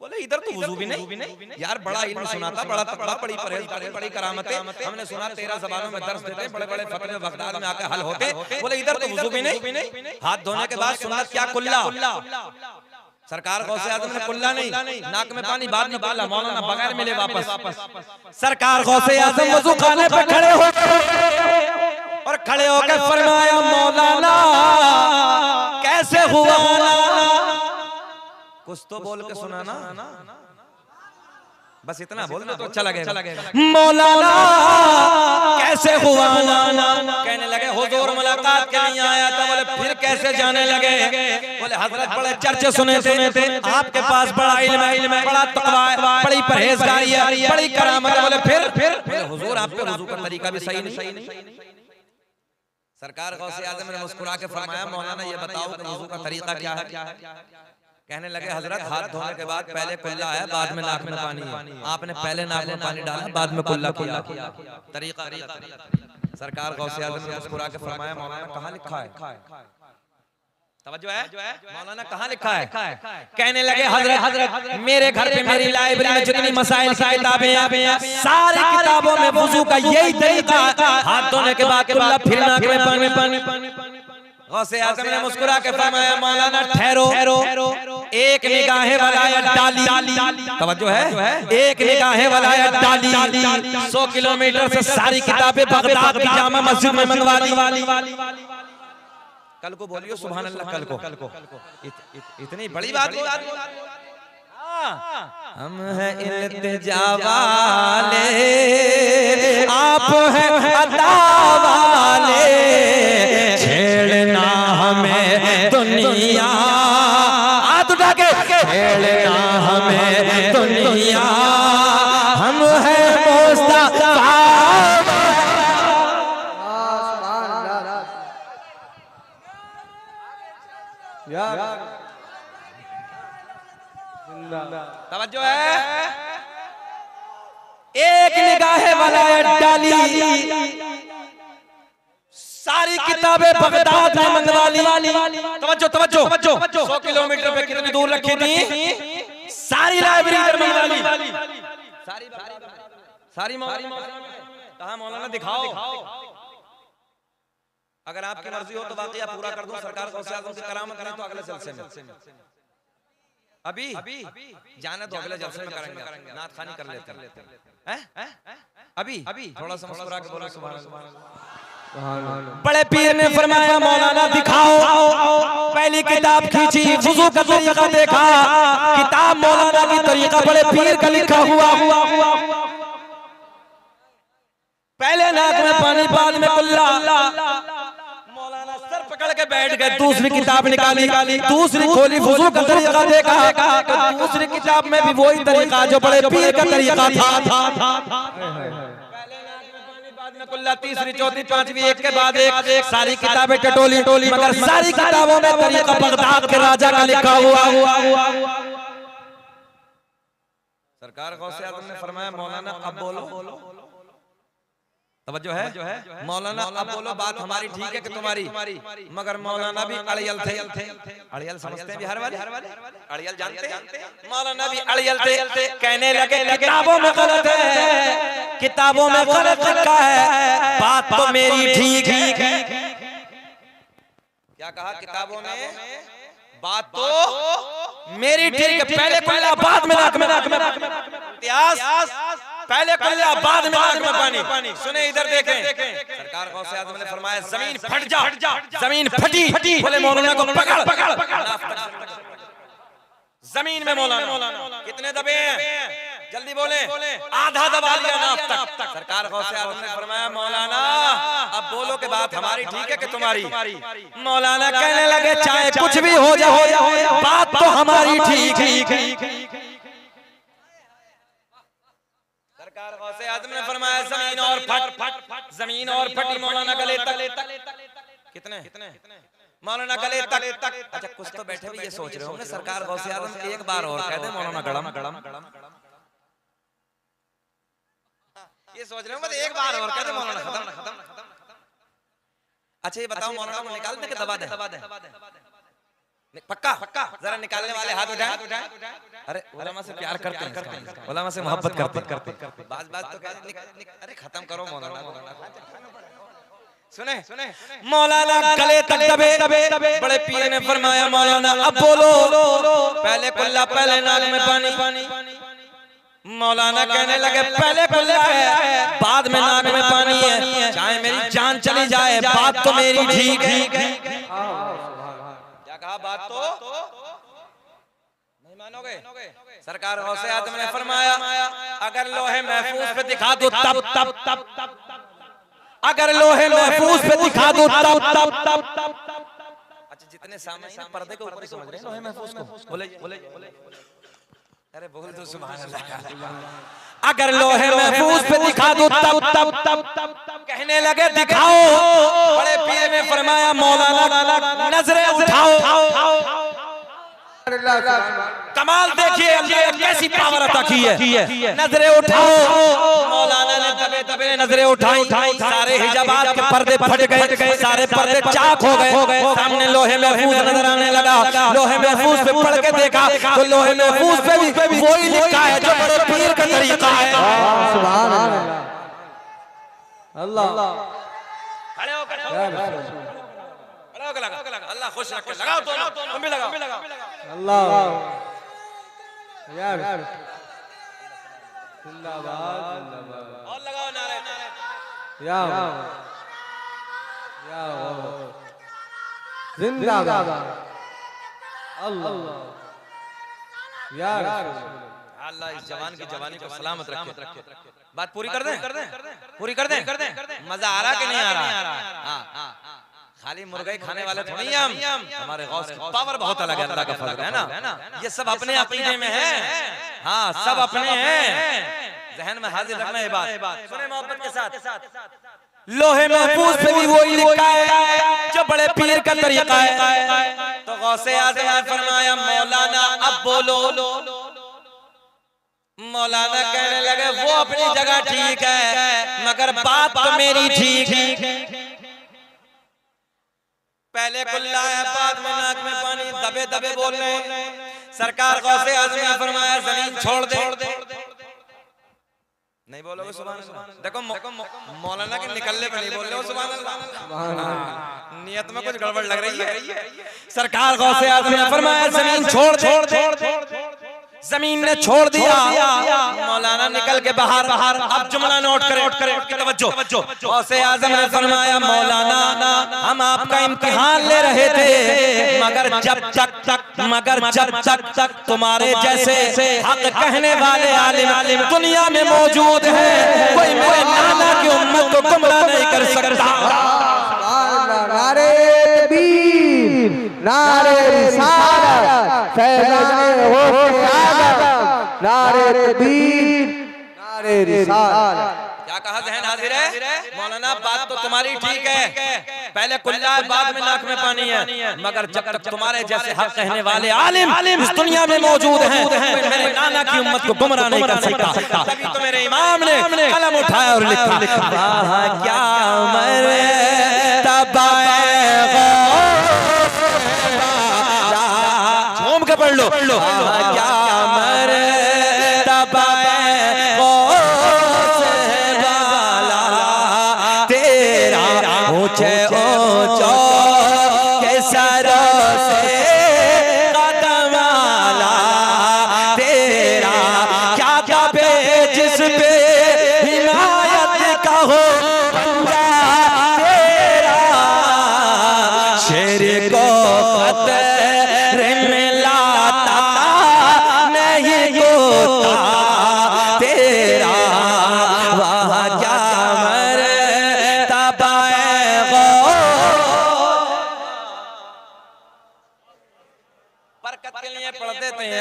बोले इधर तो वुज़ू भी नहीं। यार बड़ा इल्म सुना था, बड़ा तकवा, बड़ी परहेजगारी, बड़ी करामत है, हमने सुना 13 ज़बानों में दर्स देते, बड़े फतवे बगदाद में आके हल होते। बोले इधर तो वुज़ू भी नहीं। हाथ धोने के बाद सुना क्या? कुल्ला। सरकार गौसे आजम ने कुल्ला नहीं, नाक में पानी बाद में डाला। मौलाना बगैर मिले वापस। सरकार गौसे आजम वुज़ू खाने पे खड़े हो और खड़े होकर फरमाया मौलाना कैसे हुआ? कुछ तो बोल के सुनाना, बस इतना बोल दो तो अच्छा लगेगा। मौलाना कैसे हुआ? कहने लगे हुजूर मुलाकात के लिए आया था। बोले फिर कैसे जाने लगे? बोले हजरत बड़े चर्चे सुने थे, आपके पास बड़ा इल्म है, बड़ा तकवा है, बड़ी परहेजगारी है, बड़ी करामत है। बोले फिर हुजूर आपके वुज़ू का तरीका भी सही नहीं। सरकार गौसे आज़म ने मुस्कुरा के फरमाया मौलाना ये बताओ कि वुज़ू का तरीका क्या है? कहने लगे हजरत हाथ धोने के बाद पहले कुल्ला है, बाद में नाक में पानी है। आपने पहले नाक में पानी डाला, बाद में कुल्ला किया। तरीका। सरकार गौसे आज़म ने मुस्कुरा के फरमाया मौलाना कहाँ लिखा है? तवज्जो है? मौलाना कहाँ लिखा है? कहने लगे हजरत मेरे घर पे मेरी लाइब्रेरी में जितनी मसाइल की किताबें हैं, सारी किताबों में वुज़ू का यही तरीका, हाथ धोने के बाद कुल्ला, फिर नाक में पानी। गौसे आज़म ने मुस्कुरा के फरमाया मौलाना ठहरो, एक निगाहे वलायत डाली। तवज्जो है? एक निगाहे वलायत डाली। 100 किलोमीटर से सारी किताबें बगदाद की जामा मस्जिद में मंगवा ली। कल को बोलियो सुभान अल्लाह। कल को इतनी बड़ी बात। हम हैं इल्तिजा वाले, आप हैं अता वाले, छेड़ना हमें दुनिया, हाथ उठा के छेड़ना हमें दुनिया, हम हैं मुस्तफा यार जिंदाबाद। तवज्जो है। एक निगाह वलायत डाली, सारी किताबें बगदाद में मंगवा ली। तवज्जो तवज्जो 100 किलोमीटर पे कितनी दूर रखी थी, सारी लाइब्रेरी मंगवा ली। सारी कहा मौलाना दिखाओ। अगर आपकी मर्जी हो तो वाकया पूरा कर दूं, सरकार गौसे आज़म की करामत करें तो अगले जलसे में। अभी जाना तो अगले जलसे में करेंगे, नात खानी कर लेते हैं। अभी थोड़ा सा मुस्कुरा के बोलो सुभान अल्लाह। बड़े पीर ने फरमाया मौलाना दिखाओ। पहली किताब खींची, वुजू का तरीका देखा, किताब मौलाना की तरीका बड़े पीर का लिखा हुआ। पहले नाक में पानी, बाद में कुल्ला। मौलाना सर पकड़ के बैठ गए। दूसरी किताब निकाली, दूसरी खोली, वुजू का तरीका देखा, दूसरी किताब में भी वही तरीका जो बड़े पीर का तरीका था। कुल्ला, तीसरी, चौथी, पांचवी, एक के बाद एक, सारी किताबें टटोली, मगर सारी किताबों में तरीका बगदाद के राजा का लिखा हुआ। सरकार गौसे आज़म ने फरमाया मौलाना अब बोलो। तवज्जो है। मौलाना अब बोलो, बात हमारी ठीक है कि तुम्हारी। मगर मौलाना भी अड़ियल थे। अड़ियल समझते हैं बिहार वाले, अड़ियल जानते हैं। मौलाना भी अड़ियल थे। कहने लगे किताबों में गलत है, किताबों में गलत लिखा है, बात तो मेरी ठीक है। क्या कहा? किताबों में बात तो मेरी ठीक है। पहले कुल्ला, बाद में नाक में। इतिहास पहले कुल्ला, बाद में नाक में पानी। सुने इधर देखें। सरकार गौसे आज़म ने फरमाया जमीन फट जा। जमीन फटी। बोले मौलाना को पकड़। जमीन में मौलाना कितने दबे हैं? जल्दी बोले। आधा दबा लिया नाप तक। सरकार गौसे आज़म ने फरमाया मौलाना अब बोलो के बात हमारी ठीक है कि तुम्हारी। मौलाना कहने लगे चाहे कुछ भी हो जाए, बात तो हमारी ठीक है। सरकार गौसे आज़म ने फरमाया जमीन और फट। जमीन और फटी, मौलाना गले तक। कितने? मौलाना गले तक। अच्छा कुछ तो बैठे भी ये सोच रहे होंगे सरकार गौसे आज़म एक बार और कह दे मौलाना गड़म। ये सोच रहे होंगे एक बार और कह दे मौलाना खत्म। अच्छा ये बताओ मौलाना को निकाल दे कि दबा दे? पक्का? जरा निकालने वाले हाथ उठाएं। अरे उलमा से प्यार करते हैं, उलमा से मोहब्बत करते। बात तो अरे खत्म करो मौलाना। सुने मौलाना गले तक दबे। बड़े पीर ने फरमाया मौलाना अब बोलो। पहले कुल्ला, पहले नाक में पानी। मौलाना कहने लगे पहले कुल्ला है, बाद में नाक में पानी है, चाहे मेरी जान चली जाए, बात तो मेरी ठीक है। क्या कहा? बात तो नहीं मानोगे? सरकार गौसे आज़म ने फरमाया अगर लोहे महफूज पे दिखा दो तब। अगर लोहे महफूज पे दिखा दो तब। अच्छा जितने सामने पर्दे के ऊपर समझ रहे हैं लोहे महफूज को? बोले। अरे बोल दो सुभान अल्लाह। अगर लोहे महफूज पे दिखा दो तब। कहने लगे दिखाओ। बड़े पीर ने फरमाया मौलाना नजरें उठाओ। कमाल देखिए अल्लाह ने कैसी पावर अता की है। नजरें उठाओ। मौलाना ने दबे नजरें उठाई। सारे हिजाबात के पर्दे फट गए, सारे पर्दे चाक हो गए। सामने लोहे महफूज नजर आने लगा। लोहे महफूज पे पढ़ के देखा तो लोहे महफूज पे भी वही लिखा है जो बड़े पीर का तरीका है। सुभान अल्लाह। खड़े होकर अल्लाह खुश रखे। लगाओ दोनों, तुम भी लगाओ। अल्लाह यार जिंदाबाद। और लगाओ नारे। या जिंदाबाद। अल्लाह यार अल्लाह इस जवान की जवानी को सलामत रखे। बात पूरी कर दें? पूरी कर दें? मजा आ रहा कि नहीं आ रहा? हाँ खाली मुर्गा खाने वाले थोड़ी हम। हमारे गौस की पावर बहुत अलग है, अल्लाह का फजल है ना। ये सब अपने अकीदे में है। हाँ सब अपने हैं। जहन में हाजिर रखना ये बात, सुने मोहब्बत के साथ। लोहे महफूज पे भी वही लिखा है जो बड़े पीर का तरीका है। तो गौसे आज़म ने फरमाया मौलाना अब बोलो। मौलाना कहने लगे वो अपनी जगह ठीक है मगर बात तो मेरी ठीक है। पहले कुल्ला है बाद में नाक में पानी, दबे दबे बोल रहे हैं। सरकार गौसे आज़म ने फरमाया जमीन छोड़ दे। नहीं बोलोगे सुभान अल्लाह। देखो मौलाना के निकलने पर नहीं बोल रहे हो सुभान अल्लाह, नियत में कुछ गड़बड़ लग रही है। सरकार गौसे आज़म ने फरमाया जमीन छोड़ दे। जमीन ने छोड़ दिया। मौलाना निकल के बाहर। अब जुमला नोट करें, तवज्जो। गौसे आज़म ने फरमाया मौलाना हम आपका इम्तिहान ले रहे थे मगर जब तक तुम्हारे जैसे हक कहने वाले आलिम दुनिया में मौजूद है कोई मेरे नाना की उम्मत को गुमराह नहीं कर सकता। नारे तकबीर, नारे रिसालत, फैज़ाने होके आज़म, नारे तकबीर, नारे रिसालत। क्या कहा जहन हाजिर है? मौलाना बात तो तुम्हारी ठीक है, पहले कुल्ला बाद में नाक में पानी है मगर जब तक तुम्हारे जैसे हक कहने वाले आलिम इस दुनिया में मौजूद हैं मेरे नाना की उम्मत को गुमराह नहीं कर सकता। तभी तो मेरे इमाम ने कलम उठाया और लिखा क्या झूम के पढ़ लो क्या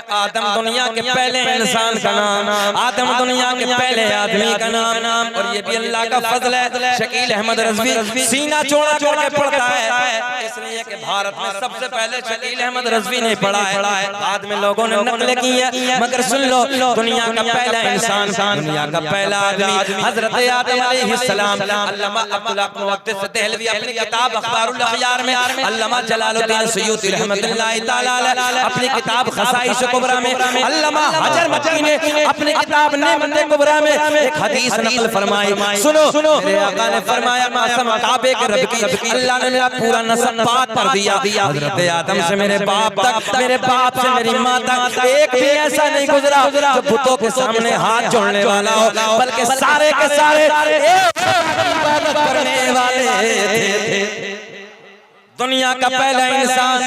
आदम दुनिया के पहले इंसान का नाम, आदम दुनिया के पहले आदमी का नाम। और ये भी अल्लाह का फजल है। शकील अहमद रज़वी सीना चौड़ा के पढ़ता है इसलिए कि भारत में सबसे पहले शकील अहमद रज़वी ने पढ़ा है। बाद में लोगों ने नकल की है मगर सुन लो दुनिया का पहला इंसान, दुनिया का पहला आदमी हजरत आदम अलैहिस्सलाम। अल्लामा अब्दुल हक मुहद्दिस देहलवी अपनी किताब अखबारुल अखयार में, अल्लामा जलालुद्दीन सुयूती रहमतुल्लाहि तआला अलैह अपनी किताब खसाइस कुबरा में, अल्लामा हजर मक्की ने अपनी किताब नेमत कुबरा में एक हदीस नकल फरमाई। सुनो मेरे आका ने फरमाया मासम काबे के रब की अल्लाह ने मेरा पूरा नस्ब पाक कर दिया। हजरत आदम से मेरे बाप तक, मेरे बाप से मेरी माँ तक एक भी ऐसा नहीं गुजरा जो बुतों के सामने हाथ जोड़ने वाला हो, बल्कि सारे के सारे इबादत करने वाले थे। दुनिया का पहला इंसान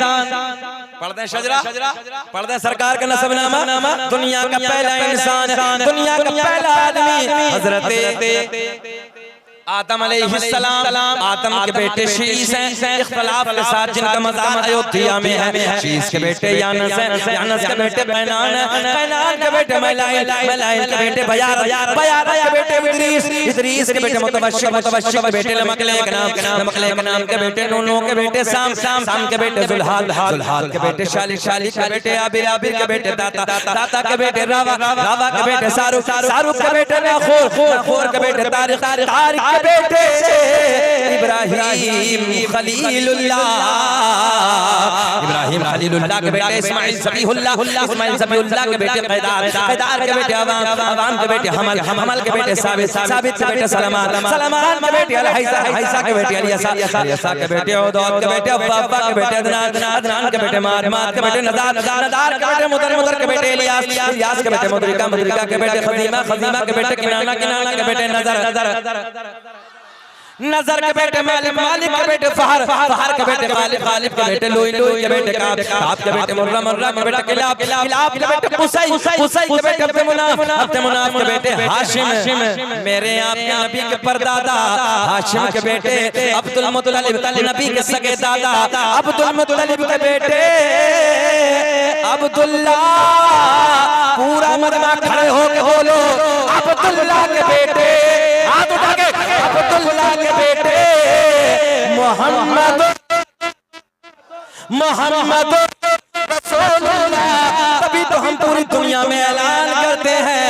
पढ़ते शजरा, पढ़ते सरकार का नसबनामा। दुनिया का पहला इंसान, दुनिया का पहला आदमी हजरत आदम अलैहिस्सलाम। आदम के बेटे शीस हैं, इख्तिलाफ के साथ जिनका मज़ार अयोध्या में है। शीस के बेटे यानस हैं, यानस के बेटे कैनान हैं, कैनान के बेटे मलाइल, मलाइल के बेटे बयार, बयार के बेटे इदरीस, इदरीस के बेटे मुतवश्शिक, मुतवश्शिक के बेटे लमकलेक नाम, लमकलेक नाम के बेटे नूनू के बेटे साम, साम के बेटे जुल्हाल, जुल्हाल के बेटे शालिक, शालिक के बेटे आबिर, आबिर के बेटे दाता, दाता के बेटे रावा, रावा के बेटे शाहरुख, शाहरुख के बेटे नाखूर, नाखूर के बेटे तारिक, तारिक के बेटे इब्राहिम खलीलुल्लाह, इब्राहिम खलीलुल्लाह के बेटे इस्माइल ज़बीहुल्लाह, इस्माइल ज़बीहुल्लाह के बेटे क़ैदार, क़ैदार के बेटे अवाम, अवाम के बेटे हमल, हमल के बेटे साबित, साबित के बेटे सलमान, सलमान के बेटे अलहैसा, अलहैसा के बेटे अलियसा, अलियसा के बेटे उदौद के बेटे अब्बा, अब्बा के बेटे अदनान, अदनान के बेटे माद, माद के बेटे नदार, नदार के बेटे मुदर, मुदर के बेटे इलियास, इलियास के बेटे मुदरिका, मुदरिका के बेटे खदीमा, खदीमा के बेटे किनाना, किनाना के बेटे नजर, नजर नजर के बेटे मालिक, मालिक के बेटे फहर, फहर के बेटे गालिब, गालिब के बेटे लुई, लुई के बेटे काब, काब के बेटे मुर्रा, मुर्रा के बेटे किलाब, किलाब के बेटे कुसै, कुसै के बेटे अब्द मुनाफ, अब्द मुनाफ के बेटे हाशिम, मेरे आपके नबी के परदादा हाशिम के बेटे अब्दुल मुत्तलिब, नबी के सगे दादा अब्दुल मुत्तलिब के बेटे अब्दुल्ला। पूरा मजमा खड़े होके बोलो अब्दुल्ला। अब्दुल्ला के बेटे, हाथ उठा के, अब्दुल्ला के बेटे मोहम्मद मोहम्मद रसूलुल्लाह। तभी तो हम पूरी दुनिया में ऐलान करते हैं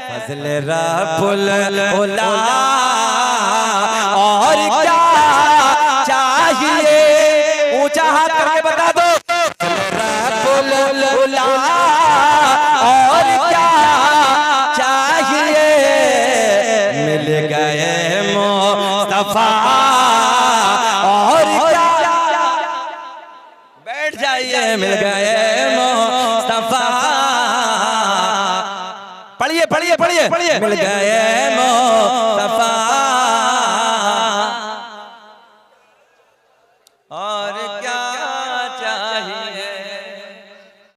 फज़ल रब्बुल उला। और क्या चाहिए, ऊंचा हाथ करके बता दो, रब्बुल उला। और क्या चाहिए, मिल गए मुस्तफा। और क्या, बैठ जाइए, मिल गए मुस्तफा। पढ़िए पढ़िए पढ़िए, मिल गए मुस्तफा।